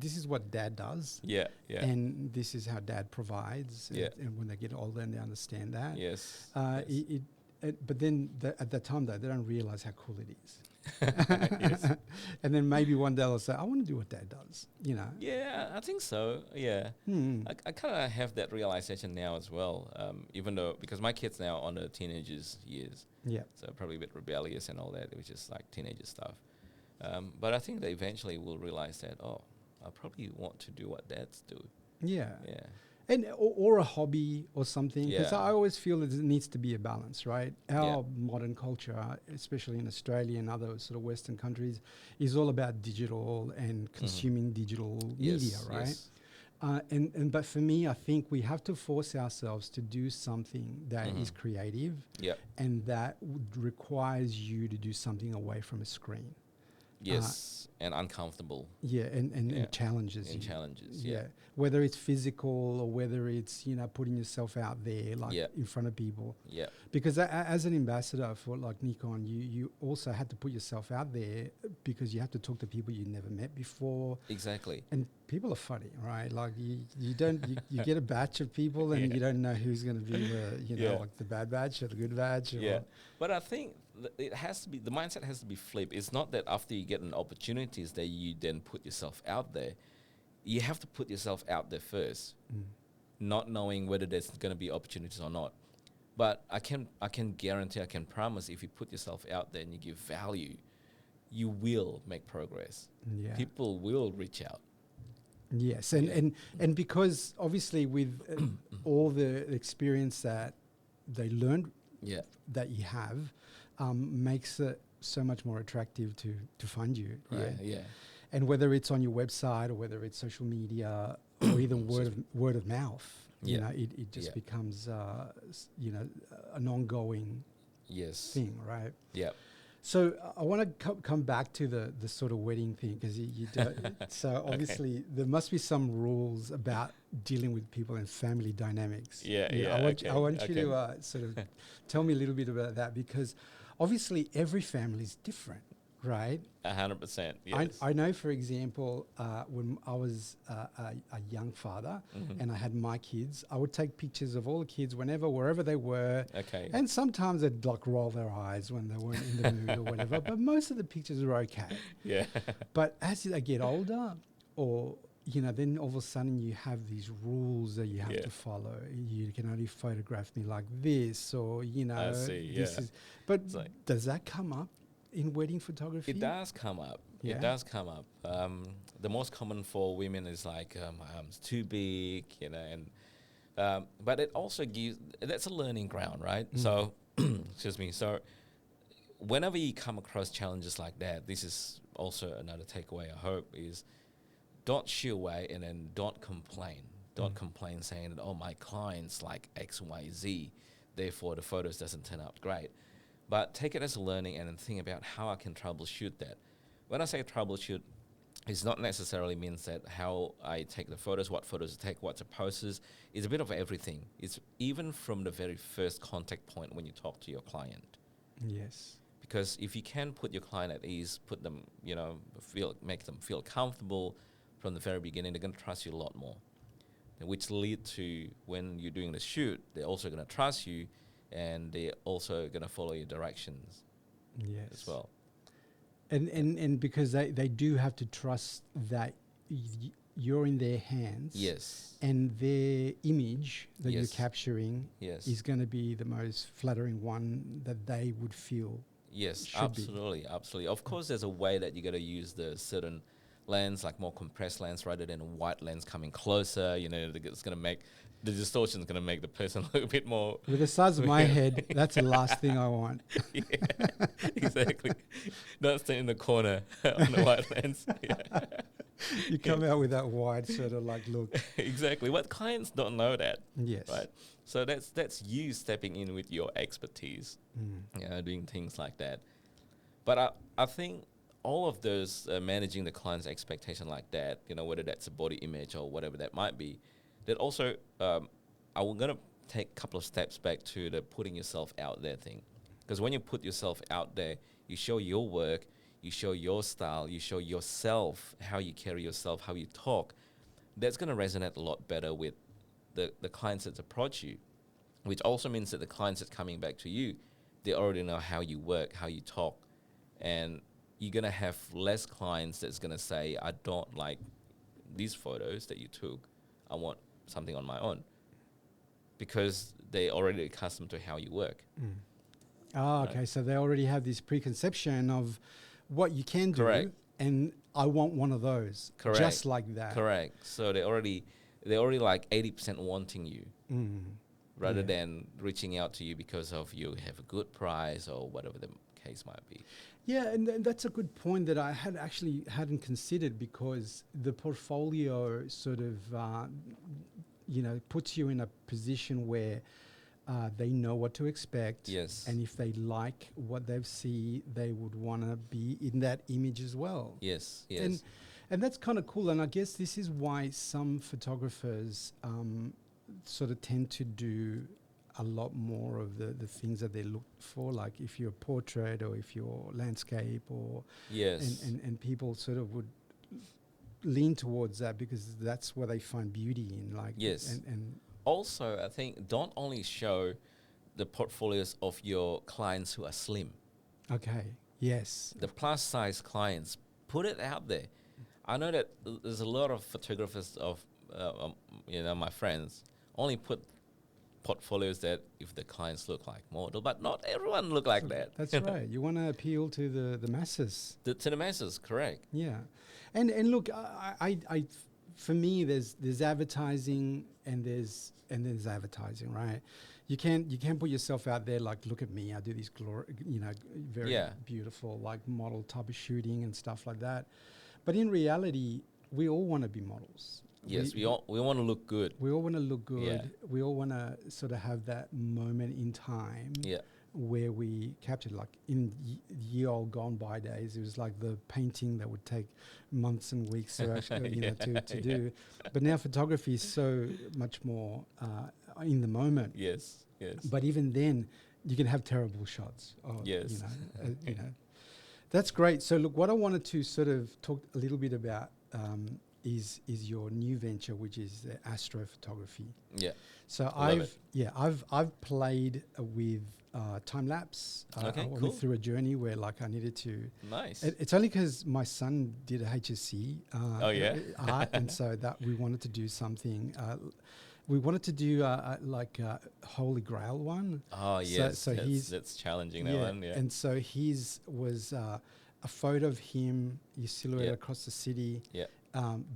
This is what Dad does. Yeah. And this is how Dad provides. Yeah. And when they get older and they understand that. Yes. But then at that time though, they don't realize how cool it is. Yes. And then maybe one day they'll say, I want to do what Dad does, Yeah, I think so. Yeah. I kind of have that realization now as well, even though, because my kids now on the teenagers years. Yeah. So probably a bit rebellious and all that, which is like teenager stuff. But I think they eventually will realize that, I probably want to do what dads do. Yeah. Yeah. And or a hobby or something, because Yeah. I always feel that there needs to be a balance, right? Our Yeah. modern culture, especially in Australia and other sort of Western countries, is all about digital and consuming digital media, right? Yes. But for me, I think we have to force ourselves to do something that is creative, Yeah. and that requires you to do something away from a screen. Yes. And uncomfortable. Yeah, and challenges And you. challenges. Yeah. Yeah. Whether it's physical or whether it's, putting yourself out there, like in front of people. Yeah. Because as an ambassador for like Nikon, you also had to put yourself out there because you have to talk to people you never met before. Exactly. And people are funny, right? Like you get a batch of people and you don't know who's going to be the, like the bad batch or the good batch. Yeah. But I think it has to be, the mindset has to be flipped. It's not that after you get an opportunities that you then put yourself out there. You have to put yourself out there first, not knowing whether there's going to be opportunities or not. But I can guarantee, I can promise, if you put yourself out there and you give value, you will make progress. Yeah. People will reach out. Yes, and because obviously with all the experience that they learned that you have, makes it so much more attractive to find you, right? Yeah. And whether it's on your website or whether it's social media or even word of mouth, You Yeah. know, it just Yeah. becomes, you know, an ongoing Yes. thing, right? Yeah. So I want to come back to the sort of wedding thing, because you do, so obviously there must be some rules about dealing with people and family dynamics. Yeah. You know, Yeah. I Okay. want you Okay. to sort of tell me a little bit about that, because obviously every family is different, right? 100%. Yes. I know, for example, when I was a young father Mhm. and I had my kids, I would take pictures of all the kids wherever they were. Okay. And sometimes they'd like roll their eyes when they weren't in the mood or whatever, but most of the pictures were okay. Yeah. But as they get older, or, you know, then all of a sudden you have these rules that you have Yeah. to follow. You can only photograph me like this, or, you know, I see. this Yeah. is, but It's like does that come up in wedding photography? it does come up. Yeah. It does come up. The most common for women is like my arm's too big, you know, and but it also gives that's a learning ground, right? So, excuse me. So, whenever you come across challenges like that, this is also another takeaway. I hope is don't shy away and then don't complain. Don't complain saying that, oh, my client's like X, Y, Z, therefore the photos doesn't turn out great. But take it as a learning and then think about how I can troubleshoot that. When I say troubleshoot, it's not necessarily means that how I take the photos, what photos to take, what to poses. It's a bit of everything. It's even from the very first contact point when you talk to your client. Yes. Because if you can put your client at ease, put them, you know, make them feel comfortable from the very beginning, they're going to trust you a lot more. Which lead to when you're doing the shoot, they're also going to trust you, and they're also going to follow your directions Yes. as well. And because they do have to trust that you're in their hands. Yes. And their image that you're Yes. capturing Yes. is going to be the most flattering one that they would feel. Yes, should be. absolutely, absolutely. Of course, there's a way that you got to use the certain lens, like more compressed lens, rather than a wide lens coming closer. You know, it's going to make the distortion is going to make the person look a bit more. With the size of my head, that's the last thing I want. Yeah, exactly. Don't stay in the corner on the wide lens. Yeah. You come out with that wide sort of like look. Exactly. But clients don't know that, Yes. right? So that's you stepping in with your expertise, you know, doing things like that. But I think all of those managing the client's expectation like that, you know, whether that's a body image or whatever that might be, that also I'm going to take a couple of steps back to the putting yourself out there thing. Because when you put yourself out there, you show your work, you show your style, you show yourself, how you carry yourself, how you talk. That's going to resonate a lot better with the clients that approach you, which also means that the clients that's coming back to you, they already know how you work, how you talk, and you're going to have less clients that's going to say, I don't like these photos that you took, I want something on my own, because they're already accustomed to how you work. Oh, okay. So they already have this preconception of what you can do. Correct. And I want one of those. Correct. Just like that. Correct. So they're already like 80% wanting you, rather Yeah. than reaching out to you because of you have a good price or whatever the case might be. Yeah, and that's a good point that I hadn't considered, because the portfolio sort of, you know, puts you in a position where they know what to expect. Yes. And if they like what they see, they would want to be in that image as well. Yes. Yes. And that's kind of cool. And I guess this is why some photographers sort of tend to do a lot more of the things that they look for, like if you're portrait or if you're landscape, or Yes. and people sort of would lean towards that because that's where they find beauty in, like. Yes. And Also, I think don't only show the portfolios of your clients who are slim. okay, yes, The plus size clients, put it out there. I know that there's a lot of photographers of, you know, my friends only put portfolios that if the clients look like model, but not everyone look like that. that's right. You want to appeal to the masses. To the masses, correct. Yeah, and look, I for me, there's advertising and there's advertising, right? You can't put yourself out there like, look at me, I do these very beautiful like model type of shooting and stuff like that. But in reality, we all want to be models. Yes, we want to look good. We all want to look good. Yeah. We all want to sort of have that moment in time Yeah. where we captured, like in ye old gone by days, it was like the painting that would take months and weeks to actually, to do. But now photography is so much more in the moment. Yes. Yes. But even then, you can have terrible shots. Or, Yes. That's great. So look, what I wanted to sort of talk a little bit about is your new venture, which is astrophotography. Yeah. So Love I've played with time lapse. Okay, I cool. went through a journey where like I needed to. Nice. It's only because my son did a HSC Oh, yeah? art, and so that we wanted to do something. We wanted to do like a Holy Grail one. Oh, yes. So that's challenging, that one. Yeah. And so his was a photo of him, you silhouette Yeah. across the city. Yeah.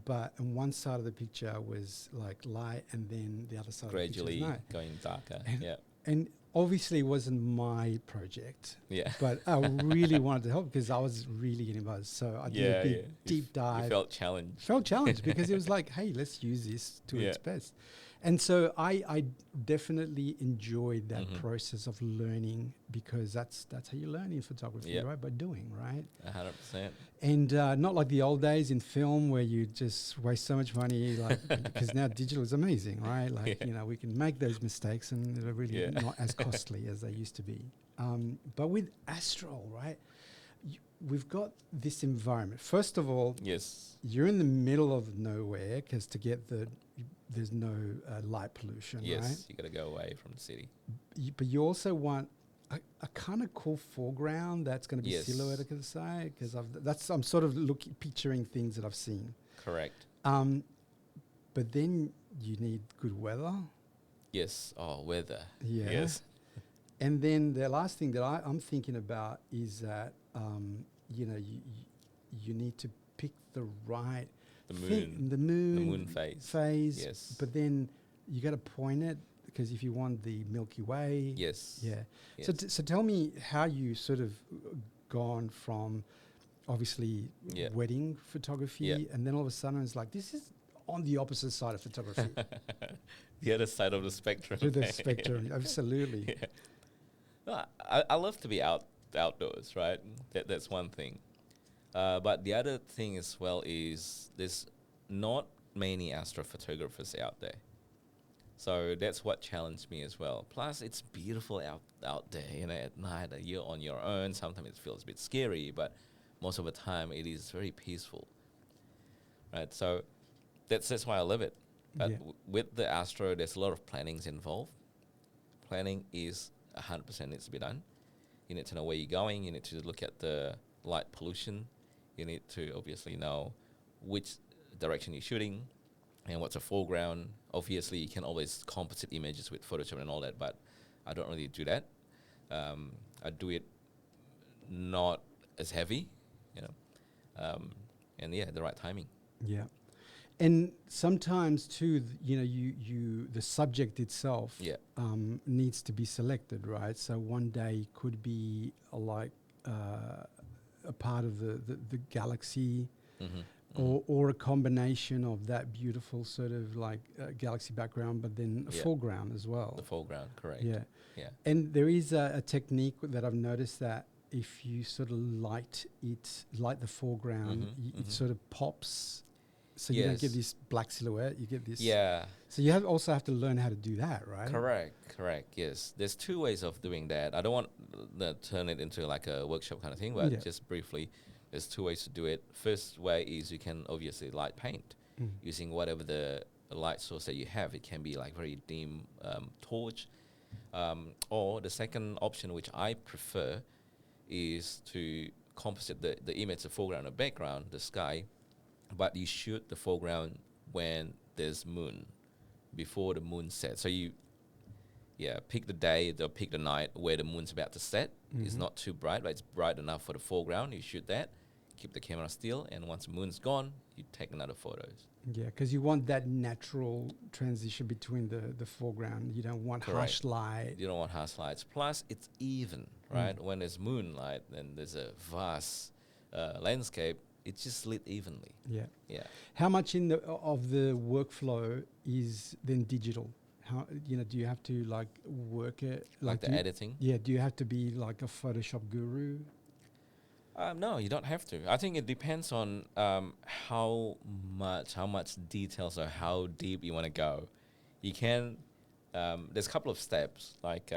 But on one side of the picture was like light, and then the other side Gradually of the picture was night. going darker. And, Yeah. and obviously it wasn't my project, Yeah. but I really wanted to help because I was really getting buzzed. So I did a big deep dive. You felt challenged. Felt challenged because it was like, hey, let's use this to Yeah. its best. And so I definitely enjoyed that Mhm. process of learning, because that's how you learn in photography, Yep. right? By doing, right? 100%. And not like the old days in film where you just waste so much money, like because now digital is amazing, right? Like we can make those mistakes and they're really not as costly as they used to be. But with Astral, right? We've got this environment. First of all, Yes. you're in the middle of nowhere because there's no light pollution, Yes. right? You got to go away from the city. But you also want a kind of cool foreground that's going to be Yes. silhouetted to the side, because I'm sort of picturing things that I've seen. Correct. But then you need good weather. Yes. Oh, weather. Yeah. Yes. And then the last thing that I'm thinking about is that you need to pick the right The thing, moon. the moon, The moon phase. Yes. But then you got to point it, because if you want the Milky Way, Yes. yeah. Yes. So tell me how you sort of gone from obviously wedding photography, and then all of a sudden it's like, this is on the opposite side of photography. The other side of the spectrum. To the spectrum, absolutely. Yeah. No, I love to be outdoors, right? That's one thing. But the other thing as well is there's not many astrophotographers out there. So that's what challenged me as well. Plus, it's beautiful out there, at night. You're on your own. Sometimes it feels a bit scary, but most of the time it is very peaceful, right? So that's why I love it. But with the astro, there's a lot of plannings involved. Planning is 100% needs to be done. You need to know where you're going. You need to look at the light pollution. You need to obviously know which direction you're shooting and what's a foreground. Obviously, you can always composite images with Photoshop and all that, but I don't really do that. I do it not as heavy, and the right timing. Yeah. And sometimes too, you the subject itself needs to be selected, right? So one day could be a part of the galaxy, or a combination of that beautiful sort of like galaxy background, but then a foreground as well. The foreground, correct. Yeah. Yeah. And there is a technique that I've noticed that if you sort of light the foreground, it sort of pops. So you don't get this black silhouette, you get this. Yeah. So you also have to learn how to do that, right? Correct. Yes. There's two ways of doing that. I don't want to turn it into like a workshop kind of thing, but just briefly, there's two ways to do it. First way is you can obviously light paint using whatever the light source that you have. It can be like very dim torch. Or the second option, which I prefer, is to composite the image, the foreground, the background, the sky, but you shoot the foreground when there's moon, before the moon sets. So you, pick the day, or pick the night where the moon's about to set. It's not too bright, but it's bright enough for the foreground. You shoot that, keep the camera still, and once the moon's gone, you take another photos. Yeah, because you want that natural transition between the foreground. You don't want harsh light. You don't want harsh lights. Plus, it's even, right? When there's moonlight and there's a vast landscape, it's just lit evenly. Yeah. Yeah. How much in the of the workflow is then digital? How, do you have to like work it Like do the you, editing. yeah, do you have to be like a Photoshop guru? No, you don't have to. I think it depends on how much details or how deep you want to go. You can. There's a couple of steps. Like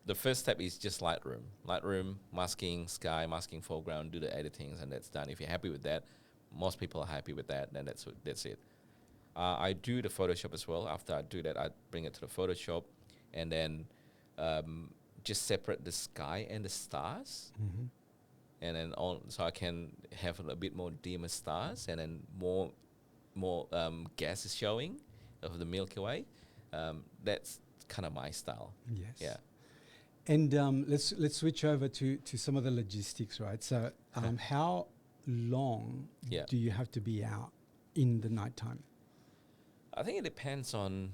the first step is just Lightroom, masking sky, masking foreground, do the editings, and that's done. If you're happy with that, most people are happy with that. Then that's it. I do the Photoshop as well. After I do that, I bring it to the Photoshop, and then just separate the sky and the stars. Mm-hmm. And then so I can have a bit more dimmer stars, and then more gases showing of the Milky Way. That's kind of my style. Yes. Yeah. And let's switch over to some of the logistics, right? So how long Yeah. do you have to be out in the nighttime? I think it depends on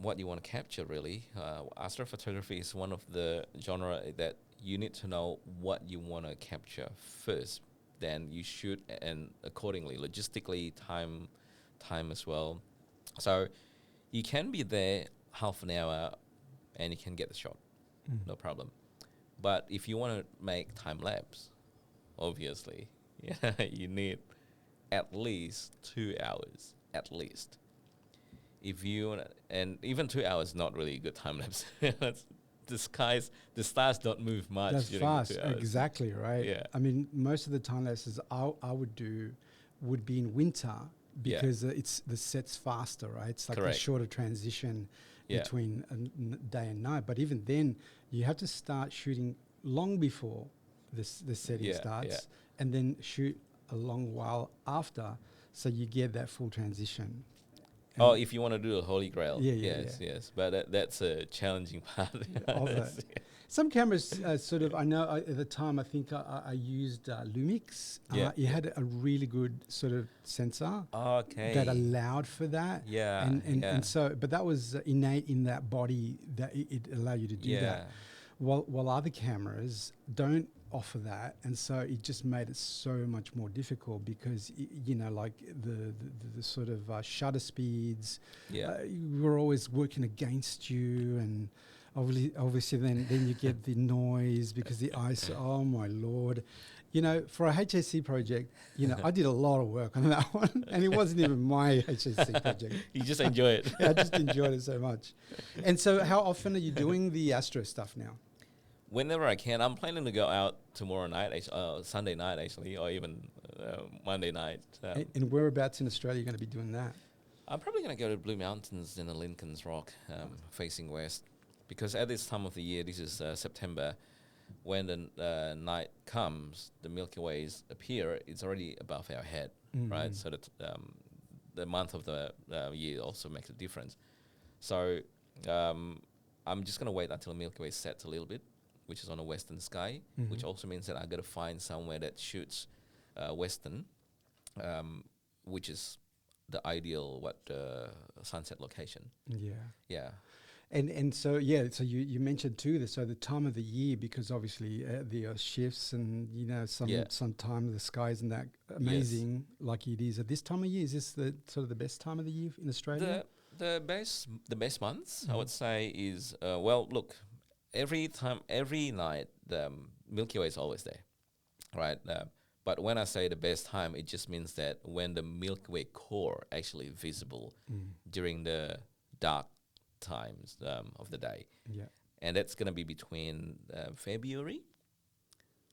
what you want to capture, really. Astrophotography is one of the genre that you need to know what you want to capture first. Then you shoot, and accordingly, logistically, time as well. So you can be there half an hour and you can get the shot, no problem. But if you want to make time lapse, obviously, you need at least 2 hours, at least. If you and even 2 hours not really a good time lapse. The stars don't move much. That's during fast, the 2 hours. exactly, right? Yeah. I mean, most of the time lapses I would do would be in winter because it's the set's faster, right? It's like Correct. a shorter transition Yeah. between day and night. But even then, you have to start shooting long before the setting starts, and then shoot a long while after, so you get that full transition. Oh, if you want to do a holy grail, Yeah. yes. But that's a challenging part of it. Some cameras sort of, I know at the time I think I used Lumix. It had a really good sort of sensor Okay. that allowed for that. Yeah, And so, but that was innate in that body that it allowed you to do that. While other cameras don't offer that, and so it just made it so much more difficult because like the sort of shutter speeds, were always working against you, and obviously then you get the noise because the ISO. Oh my lord. For a HSC project, I did a lot of work on that one, and it wasn't even my HSC project. You just enjoy it. I just enjoyed it so much. And so how often are you doing the Astro stuff now? Whenever I can. I'm planning to go out tomorrow night, Sunday night actually, or even Monday night. And whereabouts in Australia are you going to be doing that? I'm probably going to go to Blue Mountains in the Lincoln's Rock, facing west, because at this time of the year, this is September, when the night comes, the Milky Ways appear. It's already above our head, right? So that the month of the year also makes a difference. So I'm just going to wait until the Milky Way sets a little bit, which is on the western sky, which also means that I got to find somewhere that shoots western, which is the ideal sunset location. Yeah. And so so you mentioned too so the time of the year, because obviously the earth shifts, and sometimes the sky isn't that amazing like it is at this time of year. Is this the sort of the best time of the year in Australia? The best months I would say is look, every night the Milky Way is always there, right? But when I say the best time, it just means that when the Milky Way core actually visible during the dark times of the day. And that's going to be between February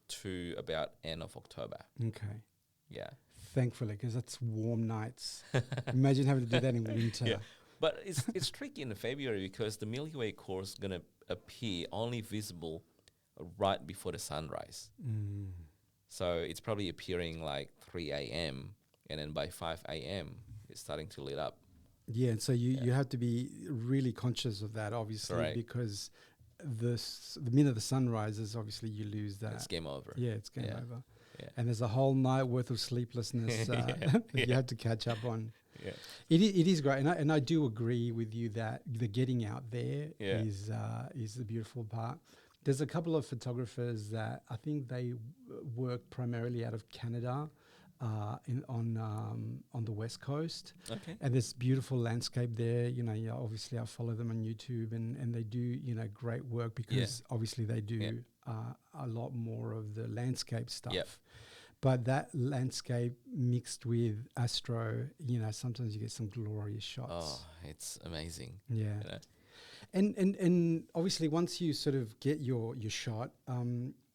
to about end of October. Okay. Yeah. Thankfully, because that's warm nights. Imagine having to do that in winter. Yeah. But it's tricky in February because the Milky Way core is going to appear only visible right before the sunrise. So it's probably appearing like 3 a.m. and then by 5 a.m. it's starting to lit up. Yeah, and so you have to be really conscious of that, obviously. Correct. Because the minute the sun rises, obviously you lose that. It's game over. Yeah, it's game over. Yeah. And there's a whole night worth of sleeplessness that you have to catch up on. Yeah. It is great, and I do agree with you that the getting out there is the beautiful part. There's a couple of photographers that I think they work primarily out of Canada, on the west coast, Okay. and there's beautiful landscape there. You know, yeah, obviously I follow them on YouTube, and they do, you know, great work because obviously they do a lot more of the landscape stuff. Yep. But that landscape mixed with astro, you know, sometimes you get some glorious shots. Oh, it's amazing. Yeah. You know? And obviously once you sort of get your shot,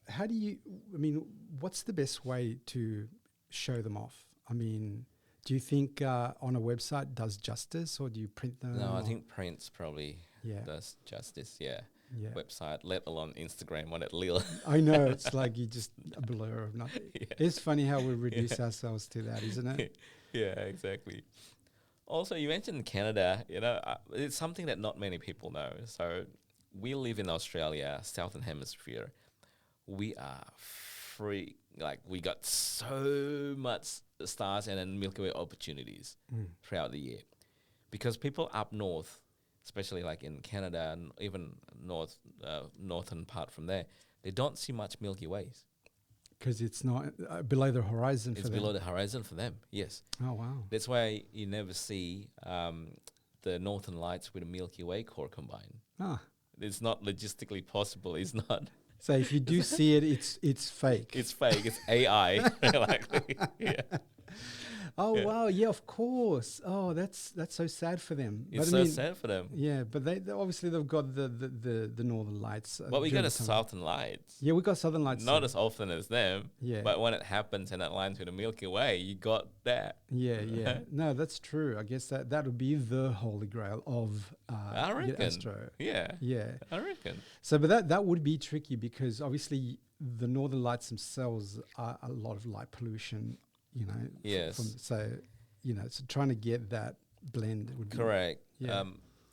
how do you, I mean, what's the best way to show them off? I mean, do you think on a website does justice, or do you print them? No, I or- think prints probably Yeah. does justice. Yeah. Yeah. Website, let alone Instagram on it, Lil. I know, it's like you just a blur of nothing. Yeah. It's funny how we reduce ourselves to that, isn't it? Yeah, exactly. Also, you mentioned Canada. You know, it's something that not many people know. So we live in Australia, Southern Hemisphere. We are free. Like, we got so much stars and then Milky Way opportunities throughout the year. Because people up north, especially like in Canada and even northern part from there, they don't see much Milky Ways. Because it's not below the horizon for It's them. below the horizon for them, yes. Oh, wow. That's why you never see the Northern Lights with the Milky Way core combined. Ah. It's not logistically possible. It's not. So if you do see it, it's fake. It's fake. It's AI. Likely. Yeah. Oh, Yeah. wow. Yeah, of course. Oh, that's so sad for them. It's I so mean, sad for them. Yeah, but they obviously they've got the Northern Lights. But we during got a the summer. Southern Lights. Yeah, we got Southern Lights. Not too. as often as them. Yeah. But when it happens and it aligns with the Milky Way, you got that. Yeah, yeah. No, that's true. I guess that would be the holy grail of I reckon. astro. Yeah. Yeah. I reckon. So, but that would be tricky because obviously the Northern Lights themselves are a lot of light pollution. You know. Yes. So trying to get that blend would be Correct. Yeah.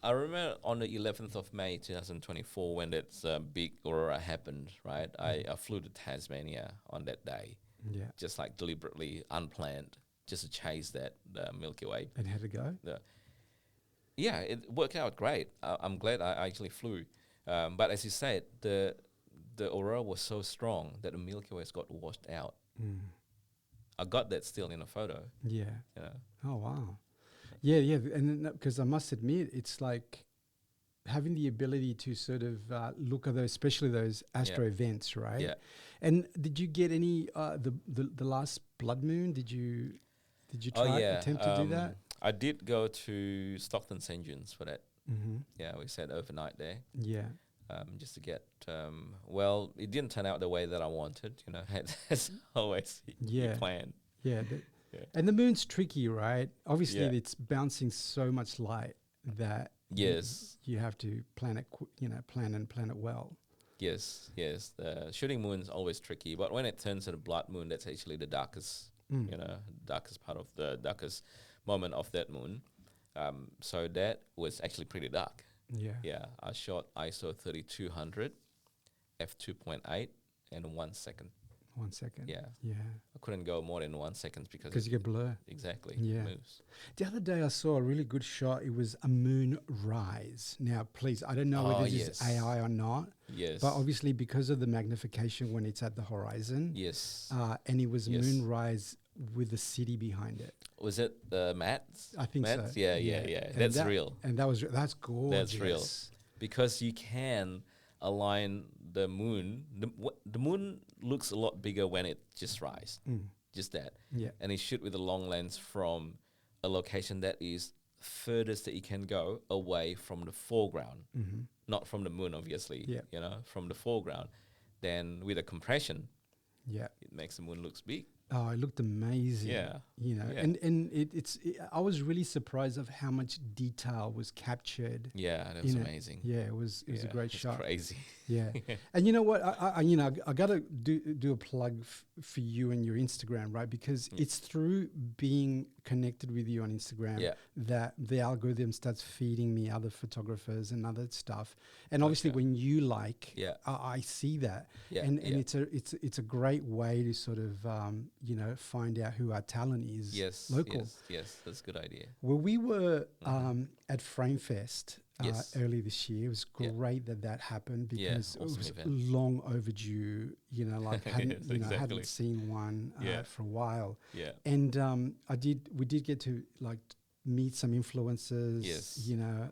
I remember on the 11th of May 2024 when that big aurora happened, right? I flew to Tasmania on that day, Yeah. just like deliberately unplanned, just to chase that Milky Way. And how to go? Yeah, it worked out great. I'm glad I actually flew. But as you said, the aurora was so strong that the Milky Way got washed out. Mm. I got that still in a photo. Yeah. You know? Oh, wow. Yeah, yeah. And because I must admit, it's like having the ability to sort of look at those, especially those astro events, right? Yeah. And did you get any, the last blood moon? Did you try attempt to do that? I did go to Stockton St. John's for that. Mm-hmm. Yeah, we stayed overnight there. Yeah. Just to get, well, it didn't turn out the way that I wanted, you know, as always you Yeah. plan. Yeah. Yeah. And the moon's tricky, right? Obviously, Yeah. it's bouncing so much light that Yes, you have to plan it, plan it well. yes. The shooting moon's always tricky, but when it turns to the blood moon, that's actually the darkest, darkest part of the darkest moment of that moon. So that was actually pretty dark. Yeah. Yeah, I shot ISO 3200, f2.8, and 1 second. 1 second. Yeah, Yeah. I couldn't go more than 1 second because Because you get blur. exactly Yeah. it moves. The other day I saw a really good shot. It was a moon rise. Now, please, I don't know Oh, whether this yes. is AI or not, Yes, but obviously because of the magnification when it's at the horizon, yes. and it was Yes. moon rise with the city behind it. Was it Matt's? I think Matt's? so. Yeah. And That's that- real. And that's gorgeous. That's real. Because you can align the moon. The moon looks a lot bigger when it just rises. Just that. Yeah. And you shoot with a long lens from a location that is furthest that you can go away from the foreground. Mm-hmm. Not from the moon, obviously. Yeah. You know, from the foreground. Then with a compression, Yeah. it makes the moon looks big. Oh, it looked amazing. Yeah. Yeah. And I was really surprised of how much detail was captured. Yeah, that was in it. amazing. Yeah, it was a great it's shot. Crazy. Yeah. And you know what? I gotta do a plug for you and your Instagram, right? Because it's through being connected with you on Instagram that the algorithm starts feeding me other photographers and other stuff. And obviously, when you like, I see that. Yeah, And yeah. it's a great way to sort of find out who our talent is. Yes, local. Yes, that's a good idea. Well, we were at Frame Fest Yes. early this year. It was Yeah. great that happened Yeah, because it awesome was event. long overdue. You know, like hadn't Yes, hadn't exactly. seen one Yeah. for a while. Yeah. And we did get to like meet some influencers. Yes. You know,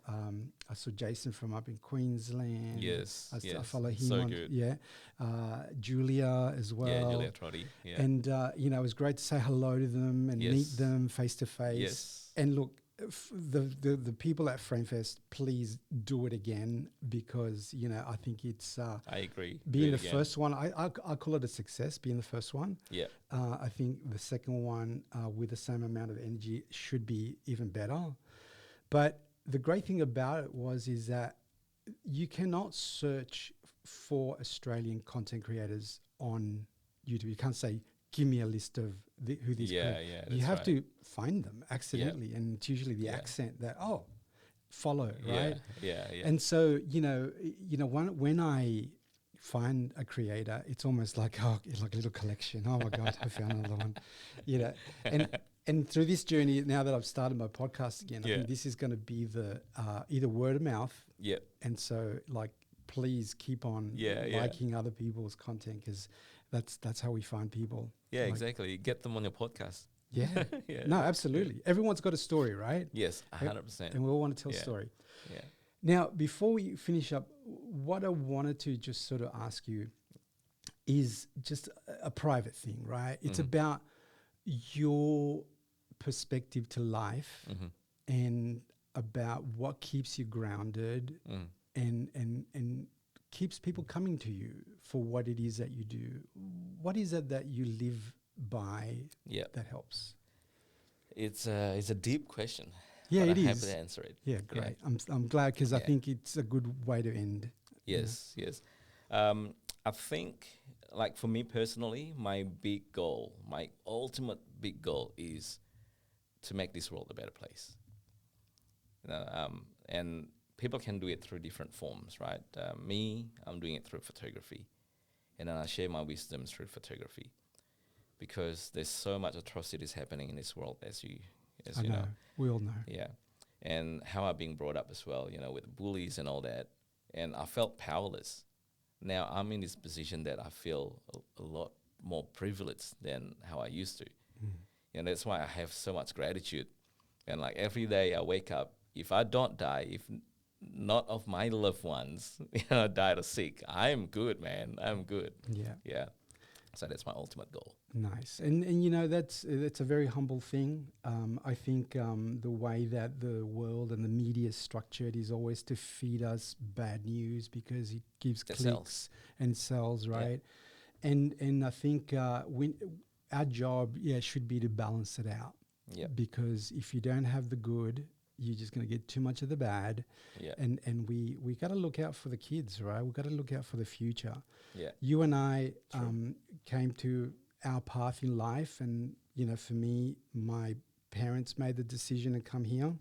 I saw Jason from up in Queensland. Yes. I Yes. follow him So on. good. Yeah, Julia as well. Yeah, Julia Trotty. Yeah. And you know, it was great to say hello to them and meet Yes. them face to face. Yes. And look, the people at Framefest, please do it again because you know I think it's I agree. being Do the it again. first one. I call it a success. Being the first one. Yeah. I think the second one with the same amount of energy should be even better. But the great thing about it is that you cannot search for Australian content creators on YouTube. You can't say, give me a list of who these Yeah. creators. Yeah. You that's have right. to find them accidentally. And it's usually the Yeah. accent that, follow, Yeah. right? Yeah. Yeah. And so, you know, when I find a creator, it's almost like, it's like a little collection. Oh my God, I found another one, you know, and through this journey, now that I've started my podcast again, I Yeah. think this is going to be the either word of mouth. Yeah. And so, like, please keep on Yeah, yeah. liking other people's content because that's how we find people. Yeah. Like, Exactly. Get them on your podcast. Yeah. Yeah. No, that's absolutely. good. Everyone's got a story, right? Yes. 100%. And we all want to tell a Yeah. story. Yeah. Now, before we finish up, what I wanted to just sort of ask you is just a private thing, right? It's Mhm. about your perspective to life Mm-hmm. and about what keeps you grounded Mm. and keeps people coming to you for what it is that you do. What is it that you live by Yeah. that helps? It's a deep question. Yeah, but it I'm happy is. to answer it. Yeah, great. I'm glad because I Yeah. think it's a good way to end. Yes, yes. I think, like for me personally, my big goal, my ultimate big goal is to make this world a better place. You know, and people can do it through different forms, right? Me, I'm doing it through photography, and then I share my wisdoms through photography, because there's so much atrocities happening in this world, as you I know. We all know. yeah, and how I've been brought up as well, you know, with bullies and all that, and I felt powerless. Now I'm in this position that I feel a lot more privileged than how I used to, and that's why I have so much gratitude. And like every day I wake up, if I don't die, if not of my loved ones, died or sick, I'm good, man. I'm good. Yeah. Yeah. So that's my ultimate goal. Nice. And you know, that's a very humble thing. I think the way that the world and the media is structured is always to feed us bad news because it gives It clicks sells. and sells, right? And I think our job, should be to balance it out. Yeah. Because if you don't have the good, you're just going to get too much of the bad. Yeah. And we got to look out for the kids, right? We got to look out for the future. Yeah. You and I True. came to our path in life, and you know, for me, my parents made the decision to come here,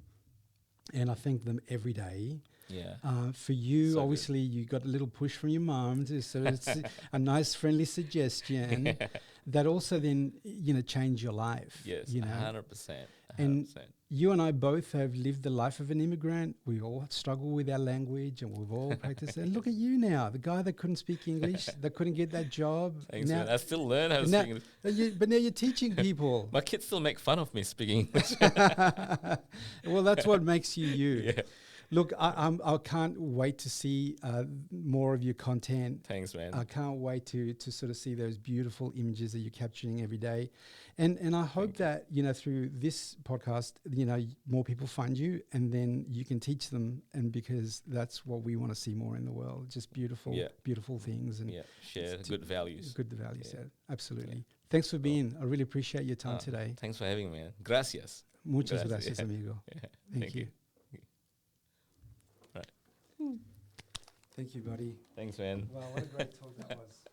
and I thank them every day. Yeah. For you, So good. obviously, you got a little push from your mum, so it's a nice, friendly suggestion that also then change your life. Yes. you know. 100%. And 100%. You and I both have lived the life of an immigrant. We all struggle with our language, and we've all practiced. And look at you now, the guy that couldn't speak English, that couldn't get that job. Thanks, now, man. I still learn how to now- speak English. but now you're teaching people. My kids still make fun of me speaking English. Well, that's what makes you you. Yeah. Look, I can't wait to see more of your content. Thanks, man. I can't wait to sort of see those beautiful images that you're capturing every day. And I hope that, through this podcast, more people find you and then you can teach them. And because that's what we want to see more in the world, just beautiful, beautiful things. And Yeah. Share good values. good values. Yeah. Yeah, absolutely. Yeah. Thanks for being. I really appreciate your time Oh, today. Thanks for having me, man. Gracias. Muchas Gracias. gracias, amigo. Yeah. Thank you. Right. Thank you, buddy. Thanks, man. Wow, what a great talk that was.